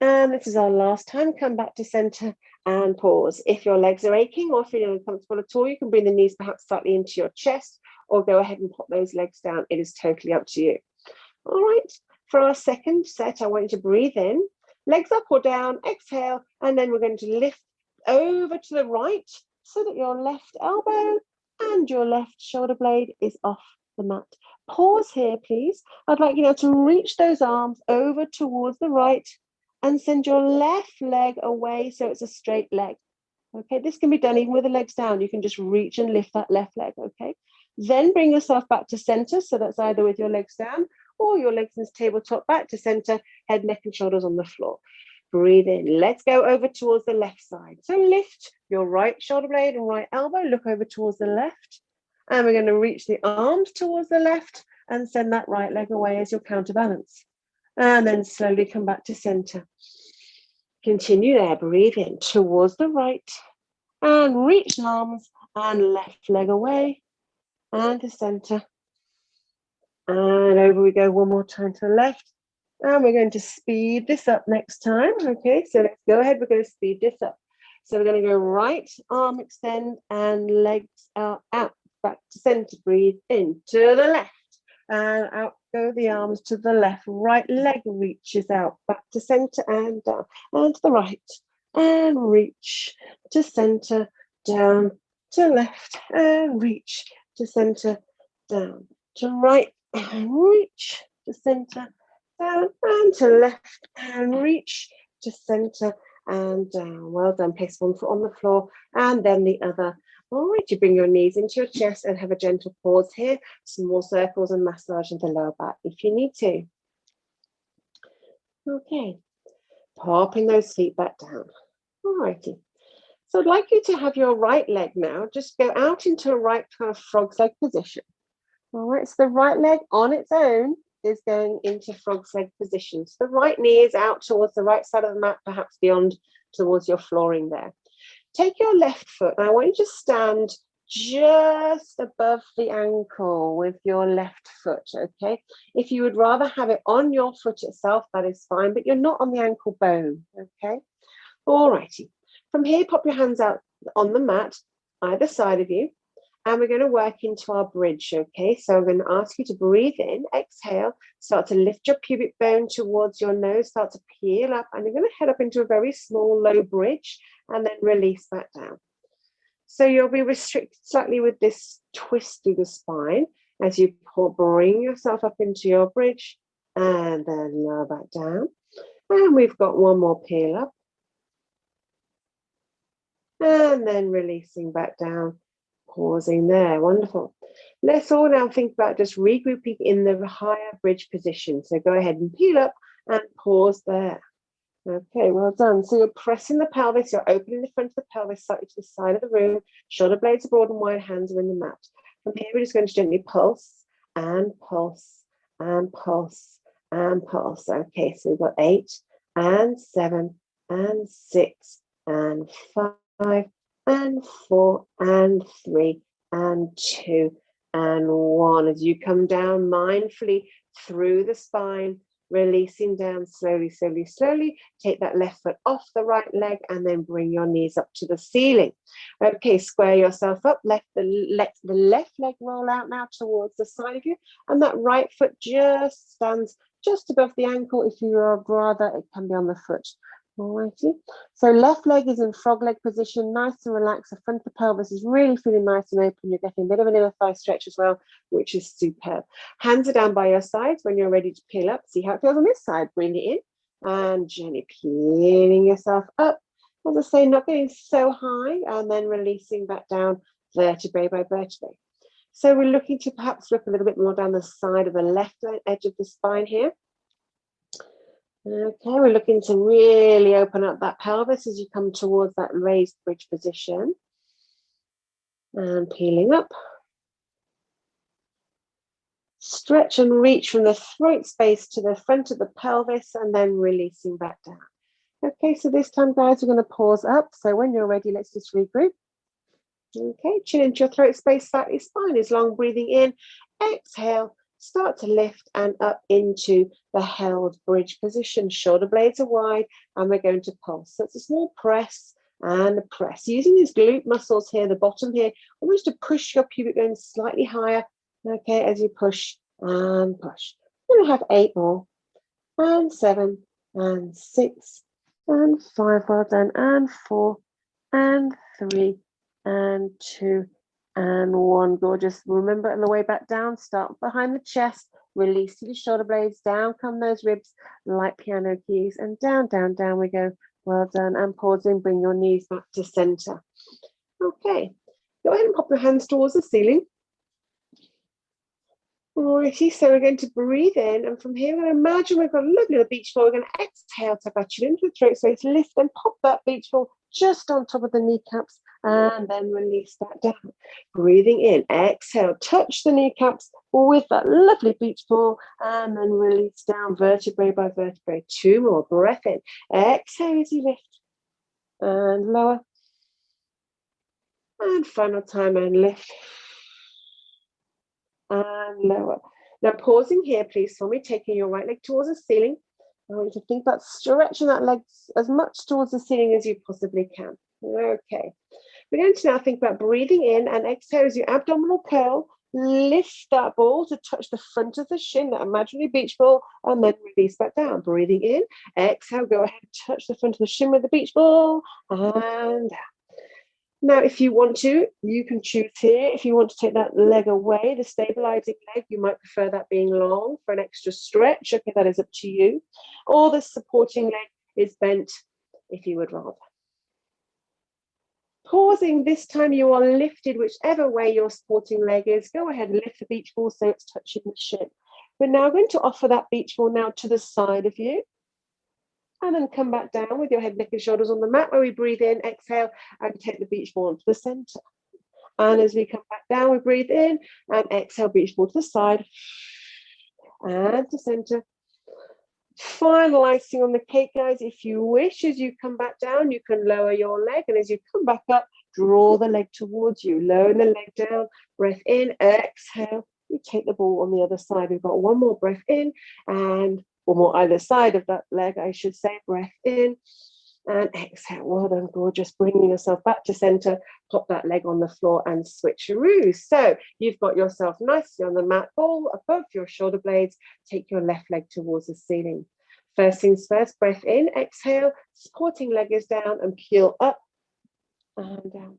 And this is our last time. Come back to center and pause. If your legs are aching or feeling uncomfortable at all, you can bring the knees perhaps slightly into your chest or go ahead and pop those legs down. It is totally up to you. All right, for our second set, I want you to breathe in, legs up or down, exhale, and then we're going to lift over to the right so that your left elbow and your left shoulder blade is off the mat. Pause here, please. I'd like you now to reach those arms over towards the right and send your left leg away so it's a straight leg. Okay, this can be done even with the legs down. You can just reach and lift that left leg, okay? Then bring yourself back to center, so that's either with your legs down or your legs in this tabletop, back to center, head, neck, and shoulders on the floor. Breathe in. Let's go over towards the left side. So lift your right shoulder blade and right elbow, look over towards the left. And we're going to reach the arms towards the left and send that right leg away as your counterbalance. And then slowly come back to center. Continue there. Breathe in towards the right and reach arms and left leg away and to center. And over we go one more time to the left. And we're going to speed this up next time. Okay, so let's go ahead. We're going to speed this up. So we're going to go right arm extend and legs out, back to center. Breathe in to the left and out go the arms to the left. Right leg reaches out back to center and down and to the right and reach to center, down to left and reach to center, down to right and reach to center, down and to left and reach to center and down. Well done. Place one foot on the floor and then the other. All right, you bring your knees into your chest and have a gentle pause here. Some more circles and massage in the lower back if you need to. Okay, popping those feet back down. All righty. So I'd like you to have your right leg now just go out into a right kind of frog's leg position. All right, so the right leg on its own is going into frog's leg position. So the right knee is out towards the right side of the mat, perhaps beyond towards your flooring there. Take your left foot, and I want you to stand just above the ankle with your left foot, okay? If you would rather have it on your foot itself, that is fine, but you're not on the ankle bone, okay? All righty. From here, pop your hands out on the mat, either side of you, and we're going to work into our bridge, okay? So I'm going to ask you to breathe in, exhale, start to lift your pubic bone towards your nose, start to peel up, and you're going to head up into a very small, low bridge, and then release that down. So you'll be restricted slightly with this twist through the spine as you bring yourself up into your bridge, and then lower back down. And we've got one more peel up. And then releasing back down. Pausing there, wonderful. Let's all now think about just regrouping in the higher bridge position. So go ahead and peel up and pause there. Okay, well done. So you're pressing the pelvis, you're opening the front of the pelvis slightly to the side of the room, shoulder blades are broad and wide, hands are in the mat. From here, we're just going to gently pulse and pulse and pulse and pulse. Okay, so we've got 8 and 7 and 6 and 5 and 4 and 3 and 2 and 1. As you come down mindfully through the spine, releasing down slowly, slowly, slowly. Take that left foot off the right leg and then bring your knees up to the ceiling. Okay, square yourself up. Let the left leg roll out now towards the side of you. And that right foot just stands just above the ankle. If you would rather, it can be on the foot. Alrighty. So left leg is in frog leg position, nice and relaxed. The front of the pelvis is really feeling nice and open. You're getting a bit of an inner thigh stretch as well, which is superb. Hands are down by your sides when you're ready to peel up. See how it feels on this side. Bring it in and gently peeling yourself up. As I say, not getting so high and then releasing back down vertebrae by vertebrae. So we're looking to perhaps look a little bit more down the side of the left edge of the spine here. Okay, we're looking to really open up that pelvis as you come towards that raised bridge position. And peeling up. Stretch and reach from the throat space to the front of the pelvis and then releasing back down. Okay, so this time, guys, we're going to pause up. So when you're ready, let's just regroup. Okay, chin into your throat space, slightly spine is long, breathing in. Exhale, start to lift and up into the held bridge position. Shoulder blades are wide and we're going to pulse. So it's a small press and a press. Using these glute muscles here, the bottom here, almost to push your pubic bone slightly higher, okay, as you push and push. Then we'll have 8 more, and 7, and 6, and 5, well done, and 4, and 3, and 2, and 1. Gorgeous. Remember, on the way back down, start behind the chest, release to the shoulder blades, down come those ribs like piano keys, and down, down, down we go. Well done. And pausing, bring your knees back to center. Okay, go ahead and pop your hands towards the ceiling. Alrighty, so we're going to breathe in, and from here, we're going to imagine we've got a lovely little beach ball. We're going to exhale, tuck our chin into the throat space, lift and pop that beach ball just on top of the kneecaps, and then release that down. Breathing in, exhale, touch the kneecaps with that lovely beach ball, and then release down vertebrae by vertebrae. 2 more, breath in, exhale as you lift, and lower, and final time, and lift, and lower. Now pausing here, please, for me, taking your right leg towards the ceiling. I want you to think about stretching that leg as much towards the ceiling as you possibly can. Okay. We're going to now think about breathing in and exhale as you abdominal curl. Lift that ball to touch the front of the shin, that imaginary beach ball, and then release back down. Breathing in, exhale, go ahead and touch the front of the shin with the beach ball, and down. Now, if you want to, you can choose here. If you want to take that leg away, the stabilizing leg, you might prefer that being long for an extra stretch. Okay, that is up to you. Or the supporting leg is bent if you would rather. Pausing, this time you are lifted whichever way your supporting leg is. Go ahead and lift the beach ball so it's touching the shin. We're now going to offer that beach ball now to the side of you. And then come back down with your head, neck and shoulders on the mat where we breathe in, exhale, and take the beach ball into the center. And as we come back down, we breathe in and exhale, beach ball to the side and to center. Final icing on the cake, guys. If you wish, as you come back down, you can lower your leg. And as you come back up, draw the leg towards you. Lower the leg down, breath in, exhale. You take the ball on the other side. We've got 1 more breath in and 1 more either side of that leg, I should say. Breath in and exhale. Well done, gorgeous. Bringing yourself back to center. Pop that leg on the floor and switcheroo. So you've got yourself nicely on the mat, ball above your shoulder blades. Take your left leg towards the ceiling. First things first, breath in, exhale. Supporting leg is down and peel up and down.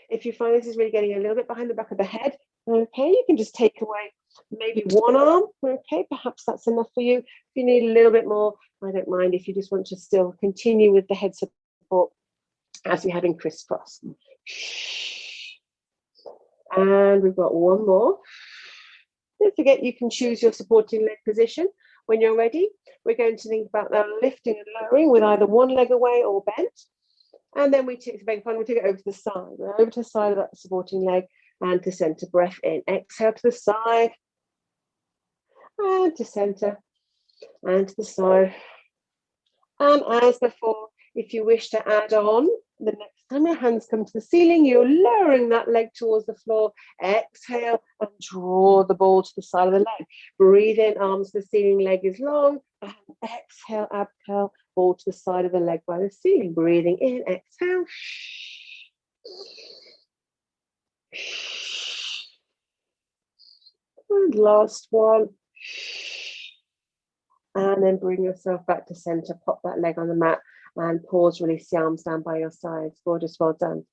If you find this is really getting a little bit behind the back of the head, okay, you can just take away maybe 1 arm, okay, perhaps that's enough for you. If you need a little bit more, I don't mind if you just want to still continue with the head support as we have in crisscross. And we've got 1 more. Don't forget you can choose your supporting leg position. When you're ready, we're going to think about now lifting and lowering with either 1 leg away or bent. And then we take it over to the side. We're over to the side of that supporting leg and to center. Breath in, exhale to the side and to center and to the side. And as before, if you wish to add on, the next time your hands come to the ceiling, you're lowering that leg towards the floor. Exhale and draw the ball to the side of the leg. Breathe in, arms to the ceiling, leg is long. And exhale, ab curl, ball to the side of the leg by the ceiling. Breathing in, exhale. And last one. And then bring yourself back to center. Pop that leg on the mat and pause. Release the arms down by your sides. Gorgeous, well done.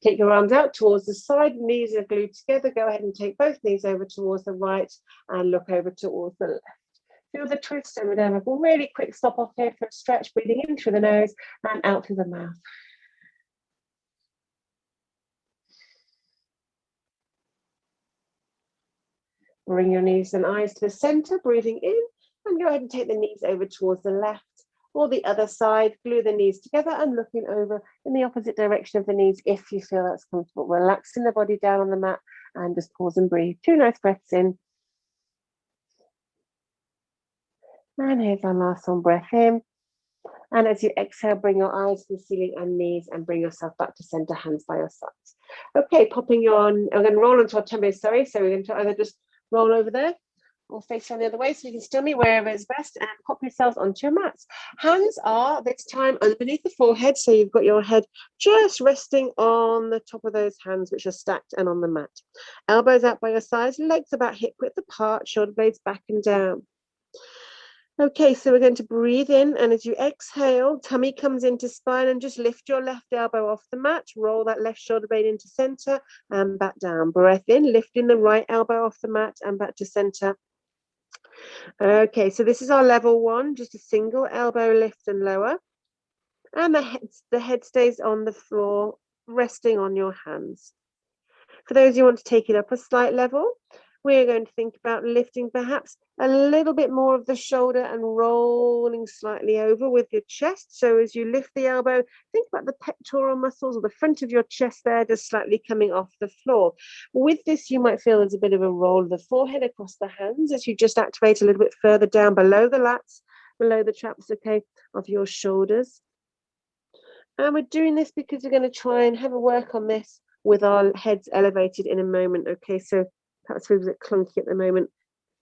Take your arms out towards the side. Knees are glued together. Go ahead and take both knees over towards the right and look over towards the left. Feel the twist, and we're going to have a really quick stop off here for a stretch. Breathing in through the nose and out through the mouth. Bring your knees and eyes to the center. Breathing in. And go ahead and take the knees over towards the left or the other side. Glue the knees together and looking over in the opposite direction of the knees if you feel that's comfortable. Relaxing the body down on the mat and just pause and breathe. 2 nice breaths in. And here's our last one, breath in. And as you exhale, bring your eyes to the ceiling and knees and bring yourself back to center, hands by your sides. Okay, popping on, I'm going to roll onto our tummy, sorry. So we're going to either just roll over there or face on the other way, so you can still me wherever is best, and pop yourselves onto your mats. Hands are this time underneath the forehead, so you've got your head just resting on the top of those hands, which are stacked and on the mat. Elbows out by your sides, legs about hip width apart, shoulder blades back and down. Okay, so we're going to breathe in, and as you exhale, tummy comes into spine, and just lift your left elbow off the mat, roll that left shoulder blade into center and back down. Breath in, lifting the right elbow off the mat and back to center. Okay, so this is our level one, just a single elbow lift and lower, and the head stays on the floor, resting on your hands. For those who want to take it up a slight level, we're going to think about lifting perhaps a little bit more of the shoulder and rolling slightly over with your chest. So as you lift the elbow, think about the pectoral muscles or the front of your chest there, just slightly coming off the floor. With this, you might feel there's a bit of a roll of the forehead across the hands as you just activate a little bit further down below the lats, below the traps, okay, of your shoulders. And we're doing this because we're going to try and have a work on this with our heads elevated in a moment. Okay, so perhaps feels a bit clunky at the moment.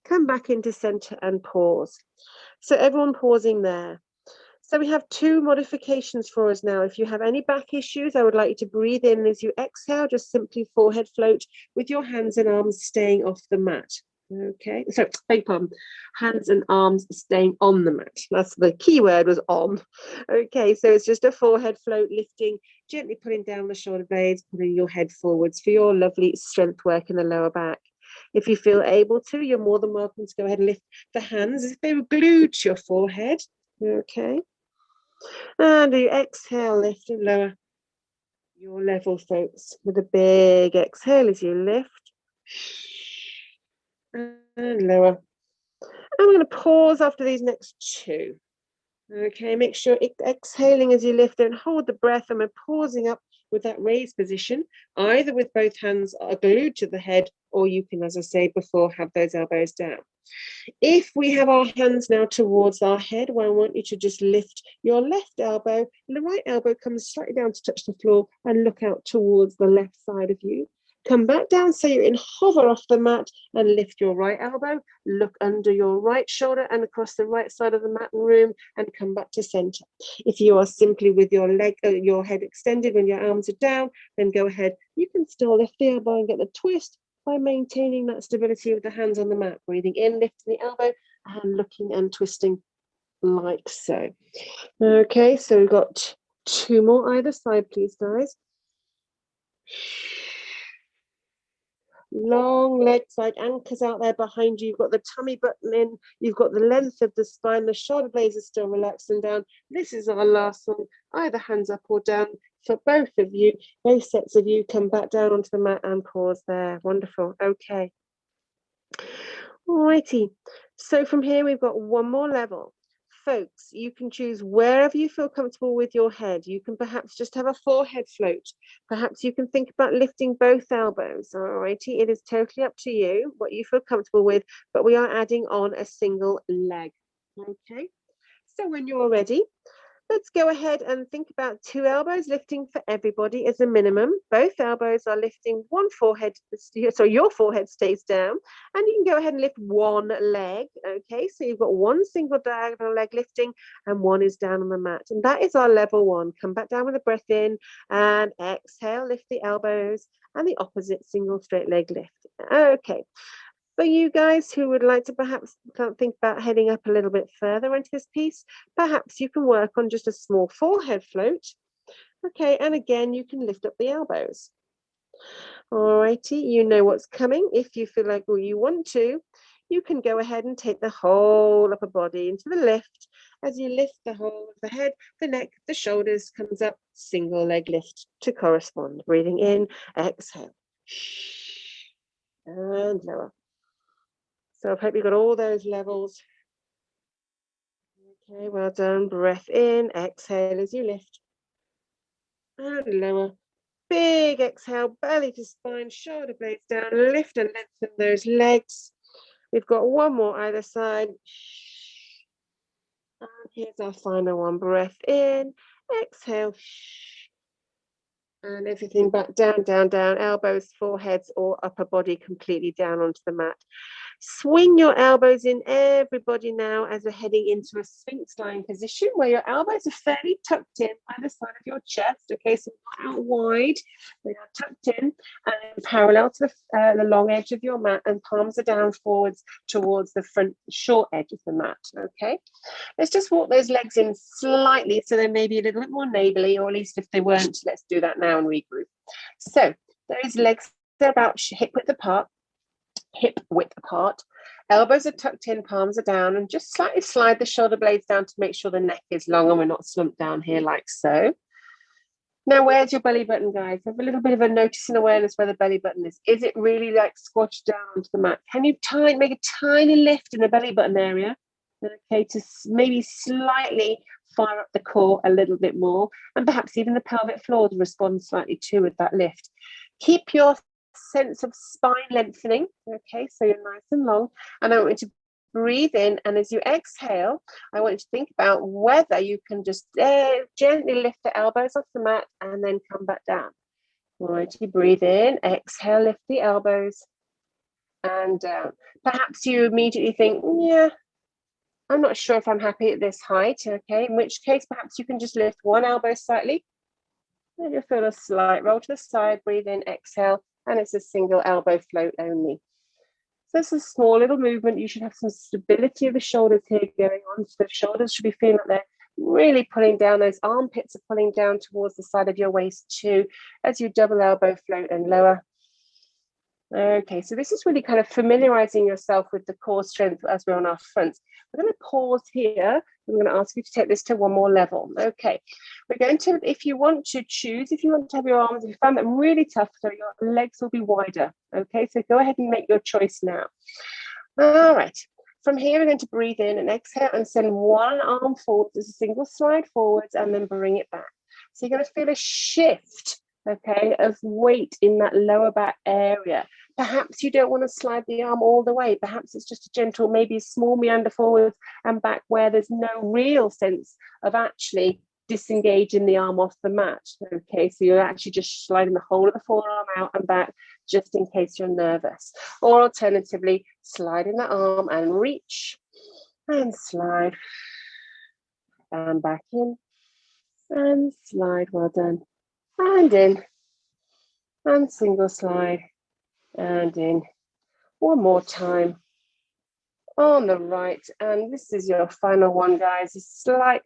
Come back into center and pause. So everyone pausing there. So we have two modifications for us now. If you have any back issues, I would like you to breathe in as you exhale, just simply forehead float with your hands and arms staying off the mat. Okay, so beg pardon, hands and arms staying on the mat. That's the key word, was on. Okay, so it's just a forehead float, lifting, gently pulling down the shoulder blades, pulling your head forwards for your lovely strength work in the lower back. If you feel able to, you're more than welcome to go ahead and lift the hands as if they were glued to your forehead. Okay, and you exhale, lift and lower your level, folks, with a big exhale as you lift and lower. I'm going to pause after these next two. Okay, make sure exhaling as you lift and hold the breath, and we're pausing up with that raised position, either with both hands are glued to the head, or you can, as I said before, have those elbows down. If we have our hands now towards our head, well, I want you to just lift your left elbow, and the right elbow comes slightly down to touch the floor, and look out towards the left side of you. Come back down so you're in hover off the mat, and lift your right elbow, look under your right shoulder and across the right side of the mat and room, and come back to center. If you are simply with your your head extended when your arms are down, then go ahead. You can still lift the elbow and get the twist by maintaining that stability with the hands on the mat. Breathing in, lifting the elbow, and looking and twisting like so. Okay, so we've got two more either side, please, guys. Long legs like anchors out there behind you. You've got the tummy button in. You've got the length of the spine. The shoulder blades are still relaxing down. This is our last one. Either hands up or down for both of you. Both sets of you come back down onto the mat and pause there. Wonderful. Okay. Alrighty. So from here, we've got one more level. Folks, you can choose wherever you feel comfortable with your head. You can perhaps just have a forehead float. Perhaps you can think about lifting both elbows. Alrighty, it is totally up to you what you feel comfortable with, but we are adding on a single leg. Okay, so when you're ready, let's go ahead and think about two elbows lifting for everybody as a minimum. Both elbows are lifting, one forehead, so your forehead stays down, and you can go ahead and lift one leg. Okay, so you've got one single diagonal leg lifting and one is down on the mat. And that is our level one. Come back down with a breath in and exhale, lift the elbows and the opposite single straight leg lift. Okay. For you guys who would like to perhaps think about heading up a little bit further into this piece, perhaps you can work on just a small forehead float. Okay, and again, you can lift up the elbows. Alrighty, you know what's coming. If you feel like, well, you want to, you can go ahead and take the whole upper body into the lift. As you lift the whole of the head, the neck, the shoulders comes up, single leg lift to correspond. Breathing in, exhale, and lower. So I hope you've got all those levels. Okay, well done. Breath in, exhale as you lift. And lower. Big exhale, belly to spine, shoulder blades down, lift and lengthen those legs. We've got one more either side. And here's our final one. Breath in, exhale. And everything back down, down, down. Elbows, foreheads, or upper body completely down onto the mat. Swing your elbows in, everybody, now, as we're heading into a Sphinx lying position where your elbows are fairly tucked in either side of your chest. Okay, so not out wide, they are tucked in and parallel to the long edge of your mat, and palms are down forwards towards the front short edge of the mat. Okay, let's just walk those legs in slightly so they may be a little bit more neighborly, or at least if they weren't, let's do that now and regroup. So those legs are about hip width apart. Elbows are tucked in, palms are down, and just slightly slide the shoulder blades down to make sure the neck is long and we're not slumped down here like so. Now, where's your belly button, guys? Have a little bit of a notice and awareness where the belly button is. Is it really like squashed down onto the mat? Can you make a tiny lift in the belly button area? Okay, to maybe slightly fire up the core a little bit more, and perhaps even the pelvic floor to respond slightly too with that lift. Keep your sense of spine lengthening. Okay, so you're nice and long, and I want you to breathe in, and as you exhale, I want you to think about whether you can just gently lift the elbows off the mat and then come back down. All right, you breathe in, exhale, lift the elbows and down. Perhaps you immediately think, yeah, I'm not sure if I'm happy at this height. Okay, in which case perhaps you can just lift one elbow slightly, and you'll feel a slight roll to the side. Breathe in, exhale, and it's a single elbow float only. So it's a small little movement. You should have some stability of the shoulders here going on. So the shoulders should be feeling like they're really pulling down. Those armpits are pulling down towards the side of your waist too, as you double elbow float and lower. Okay, so this is really kind of familiarizing yourself with the core strength as we're on our fronts. We're going to pause here. I'm going to ask you to take this to one more level. Okay, we're going to, if you want to choose, if you want to have your arms, if you find them really tough, so your legs will be wider. Okay, so go ahead and make your choice now. All right, from here, we're going to breathe in and exhale and send one arm forwards as a single slide forwards and then bring it back. So you're going to feel a shift, okay, of weight in that lower back area. Perhaps you don't want to slide the arm all the way. Perhaps it's just a gentle, maybe a small meander forwards and back where there's no real sense of actually disengaging the arm off the mat. Okay, so you're actually just sliding the whole of the forearm out and back just in case you're nervous. Or alternatively, sliding the arm and reach and slide and back in and slide. Well done. And in and single slide and in. One more time on the right, and this is your final one, guys. A slight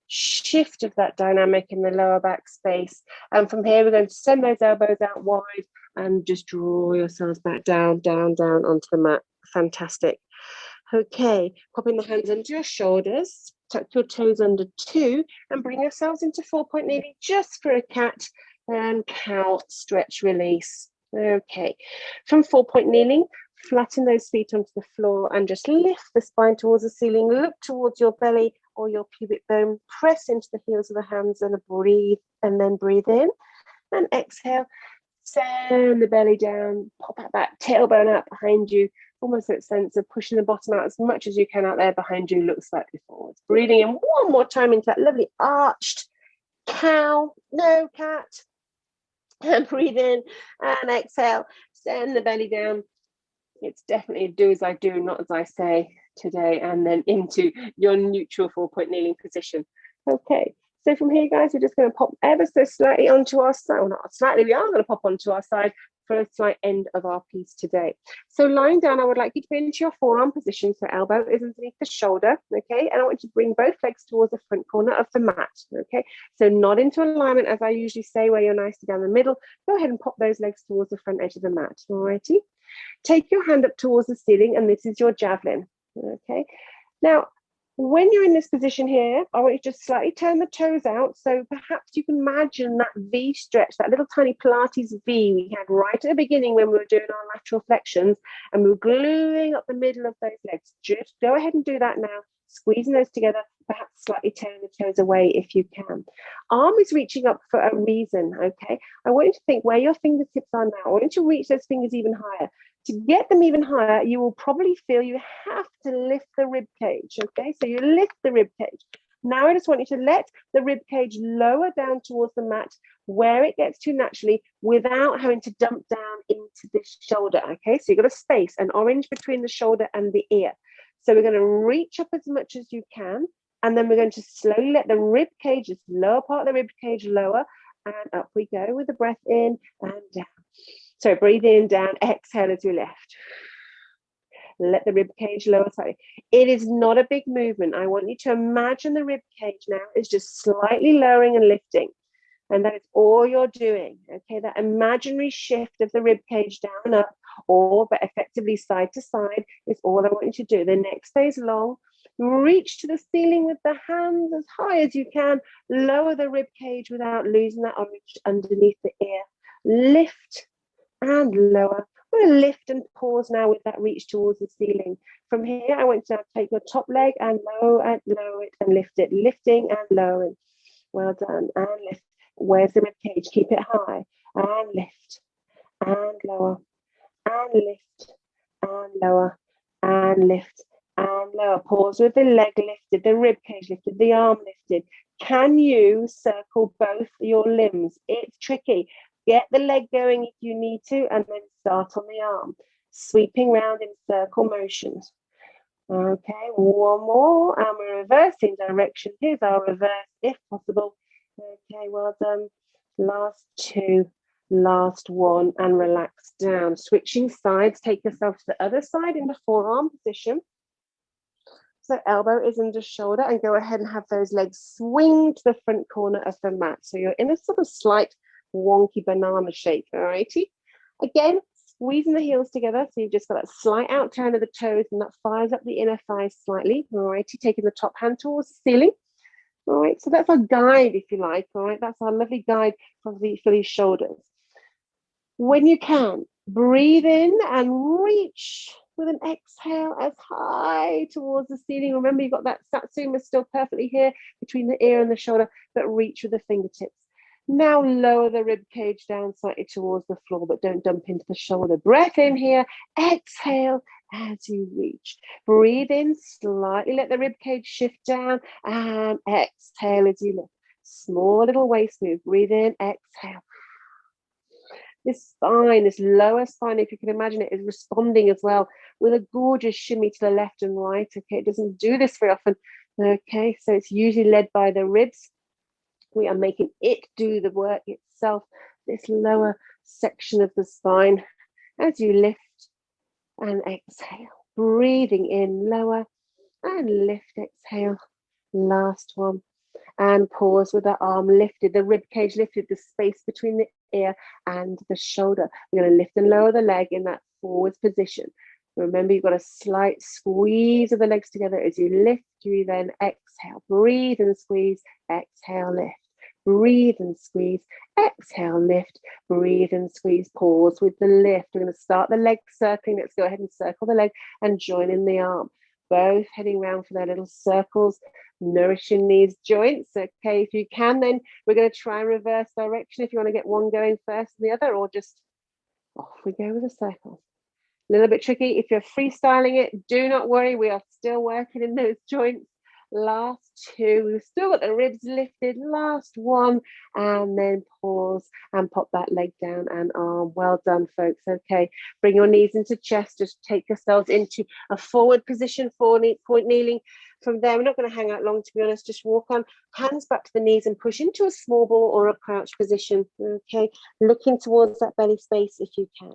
shift of that dynamic in the lower back space, and from here we're going to send those elbows out wide and just draw yourselves back down onto the mat. Fantastic. Okay, popping the hands under your shoulders, tuck your toes under two, and bring yourselves into 4-point kneading just for a cat and cow stretch release. Okay, from 4-point kneeling, flatten those feet onto the floor and just lift the spine towards the ceiling. Look towards your belly or your pubic bone. Press into the heels of the hands and breathe, and then breathe in and exhale. Send the belly down, pop out that tailbone out behind you. Almost that sense of pushing the bottom out as much as you can out there behind you. Look slightly forwards. Breathing in one more time into that lovely arched cow, no cat. And breathe in and exhale. Send the belly down. It's definitely do as I do, not as I say today. And then into your neutral 4-point kneeling position. Okay. So from here, guys, we're just going to pop ever so slightly onto our side. Well, not slightly, we are going to pop onto our side for a slight end of our piece today. So lying down, I would like you to be into your forearm position. So elbow is underneath the shoulder, okay? And I want you to bring both legs towards the front corner of the mat, okay? So not into alignment, as I usually say, where you're nicely down the middle. Go ahead and pop those legs towards the front edge of the mat, all righty? Take your hand up towards the ceiling, and this is your javelin, okay? Now, when you're in this position here, I want you to just slightly turn the toes out. So perhaps you can imagine that V stretch, that little tiny Pilates V we had right at the beginning when we were doing our lateral flexions, and we were gluing up the middle of those legs. Just go ahead and do that now, squeezing those together, perhaps slightly turn the toes away if you can. Arm is reaching up for a reason, okay? I want you to think where your fingertips are now. I want you to reach those fingers even higher. To get them even higher, you will probably feel you have to lift the rib cage, okay? So you lift the rib cage. Now I just want you to let the rib cage lower down towards the mat where it gets to naturally without having to dump down into the shoulder. Okay, so you've got a space, an orange between the shoulder and the ear. So we're going to reach up as much as you can, and then we're going to slowly let the rib cage, this lower part of the rib cage, lower, and up we go with the breath in and down. So breathe in, down, exhale as you lift. Let the rib cage lower slightly. It is not a big movement. I want you to imagine the rib cage now is just slightly lowering and lifting. And that is all you're doing. Okay, that imaginary shift of the rib cage down and up, or but effectively side to side, is all I want you to do. The neck stays long. Reach to the ceiling with the hands as high as you can. Lower the rib cage without losing that orange underneath the ear. Lift and lower. I'm going to lift and pause now with that reach towards the ceiling. From here, I want you to take your top leg and lower it and lift it. Lifting and lowering. Well done. And lift. Where's the rib cage? Keep it high. And lift. And lower. And lift. And lower. And lift. And lower. Pause with the leg lifted, the rib cage lifted, the arm lifted. Can you circle both your limbs? It's tricky. Get the leg going if you need to, and then start on the arm. Sweeping round in circle motions. Okay, one more, and we're reversing direction. Here's our reverse, if possible. Okay, well done. Last two, last one, and relax down. Switching sides, take yourself to the other side in the forearm position. So elbow is under shoulder, and go ahead and have those legs swing to the front corner of the mat. So you're in a sort of slight wonky banana shape, all righty? Again, squeezing the heels together, so you've just got that slight out turn of the toes, and that fires up the inner thighs slightly, all righty? Taking the top hand towards the ceiling. All right, so that's our guide, if you like, all right? That's our lovely guide for these shoulders. When you can, breathe in and reach with an exhale as high towards the ceiling. Remember, you've got that satsuma still perfectly here between the ear and the shoulder, but reach with the fingertips. Now lower the rib cage down slightly towards the floor, but don't dump into the shoulder. Breath in here, exhale as you reach. Breathe in slightly, let the rib cage shift down, and exhale as you lift. Small little waist move. Breathe in, exhale. This spine, this lower spine, if you can imagine it, is responding as well with a gorgeous shimmy to the left and right. Okay, it doesn't do this very often. Okay, so it's usually led by the ribs. We are making it do the work itself, this lower section of the spine, as you lift and exhale. Breathing in, lower, and lift, exhale. Last one. And pause with the arm lifted, the rib cage lifted, the space between the ear and the shoulder. We're going to lift and lower the leg in that forward position. Remember, you've got a slight squeeze of the legs together. As you lift, you then exhale. Breathe and squeeze, exhale, lift. Breathe and squeeze, exhale, lift. Breathe and squeeze, pause with the lift. We're going to start the leg circling. Let's go ahead and circle the leg and join in the arm. Both heading round for their little circles, nourishing these joints. Okay, if you can, then we're going to try reverse direction if you want to get one going first and the other, or just off we go with a circle. A little bit tricky. If you're freestyling it, do not worry. We are still working in those joints. Last two. We've still got the ribs lifted. Last one, and then pause and pop that leg down and arm. Well done, folks. Okay, bring your knees into chest. Just take yourselves into a forward position, point kneeling. From there, we're not going to hang out long, to be honest. Just walk on, hands back to the knees and push into a small ball or a crouch position. Okay, looking towards that belly space if you can.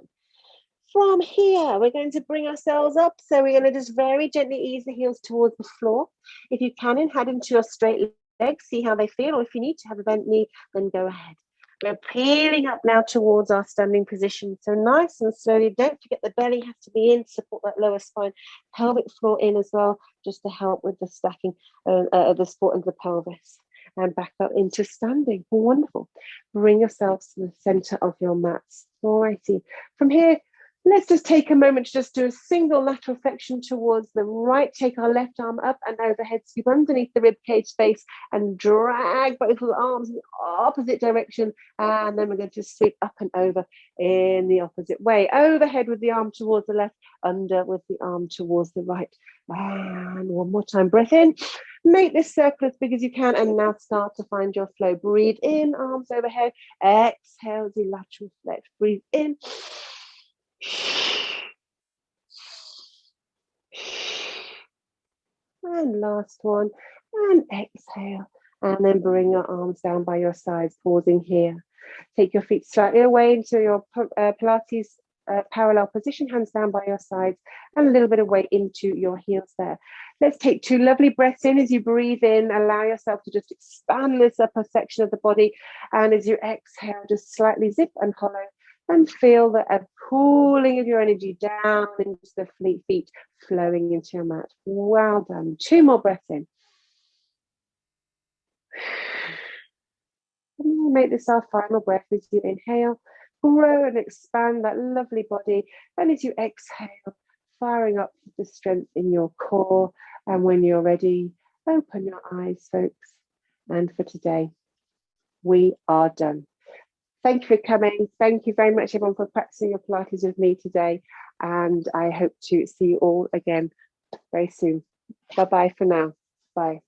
From here, we're going to bring ourselves up. So we're going to just very gently ease the heels towards the floor. If you can, and head into your straight legs, see how they feel. Or if you need to have a bent knee, then go ahead. We're peeling up now towards our standing position. So nice and slowly. Don't forget the belly has to be in to support that lower spine. Pelvic floor in as well, just to help with the stacking of the support of the pelvis. And back up into standing. Wonderful. Bring yourselves to the center of your mats. All righty. From here, let's just take a moment to just do a single lateral flexion towards the right. Take our left arm up and overhead, scoop underneath the rib cage space and drag both of the arms in the opposite direction. And then we're going to sweep up and over in the opposite way. Overhead with the arm towards the left, under with the arm towards the right. And one more time, breath in. Make this circle as big as you can, and now start to find your flow. Breathe in, arms overhead. Exhale, do lateral flex. Breathe in. And last one, and exhale. And then bring your arms down by your sides, pausing here. Take your feet slightly away into your Pilates parallel position, hands down by your sides, and a little bit of weight into your heels there. Let's take 2 lovely breaths in. As you breathe in, allow yourself to just expand this upper section of the body. And as you exhale, just slightly zip and hollow, and feel the pooling of your energy down into the feet, flowing into your mat. Well done. 2 more breaths in. And we'll make this our final breath as you inhale. Grow and expand that lovely body. And as you exhale, firing up the strength in your core. And when you're ready, open your eyes, folks. And for today, we are done. Thank you for coming. Thank you very much, everyone, for practicing your Pilates with me today. And I hope to see you all again very soon. Bye-bye for now. Bye.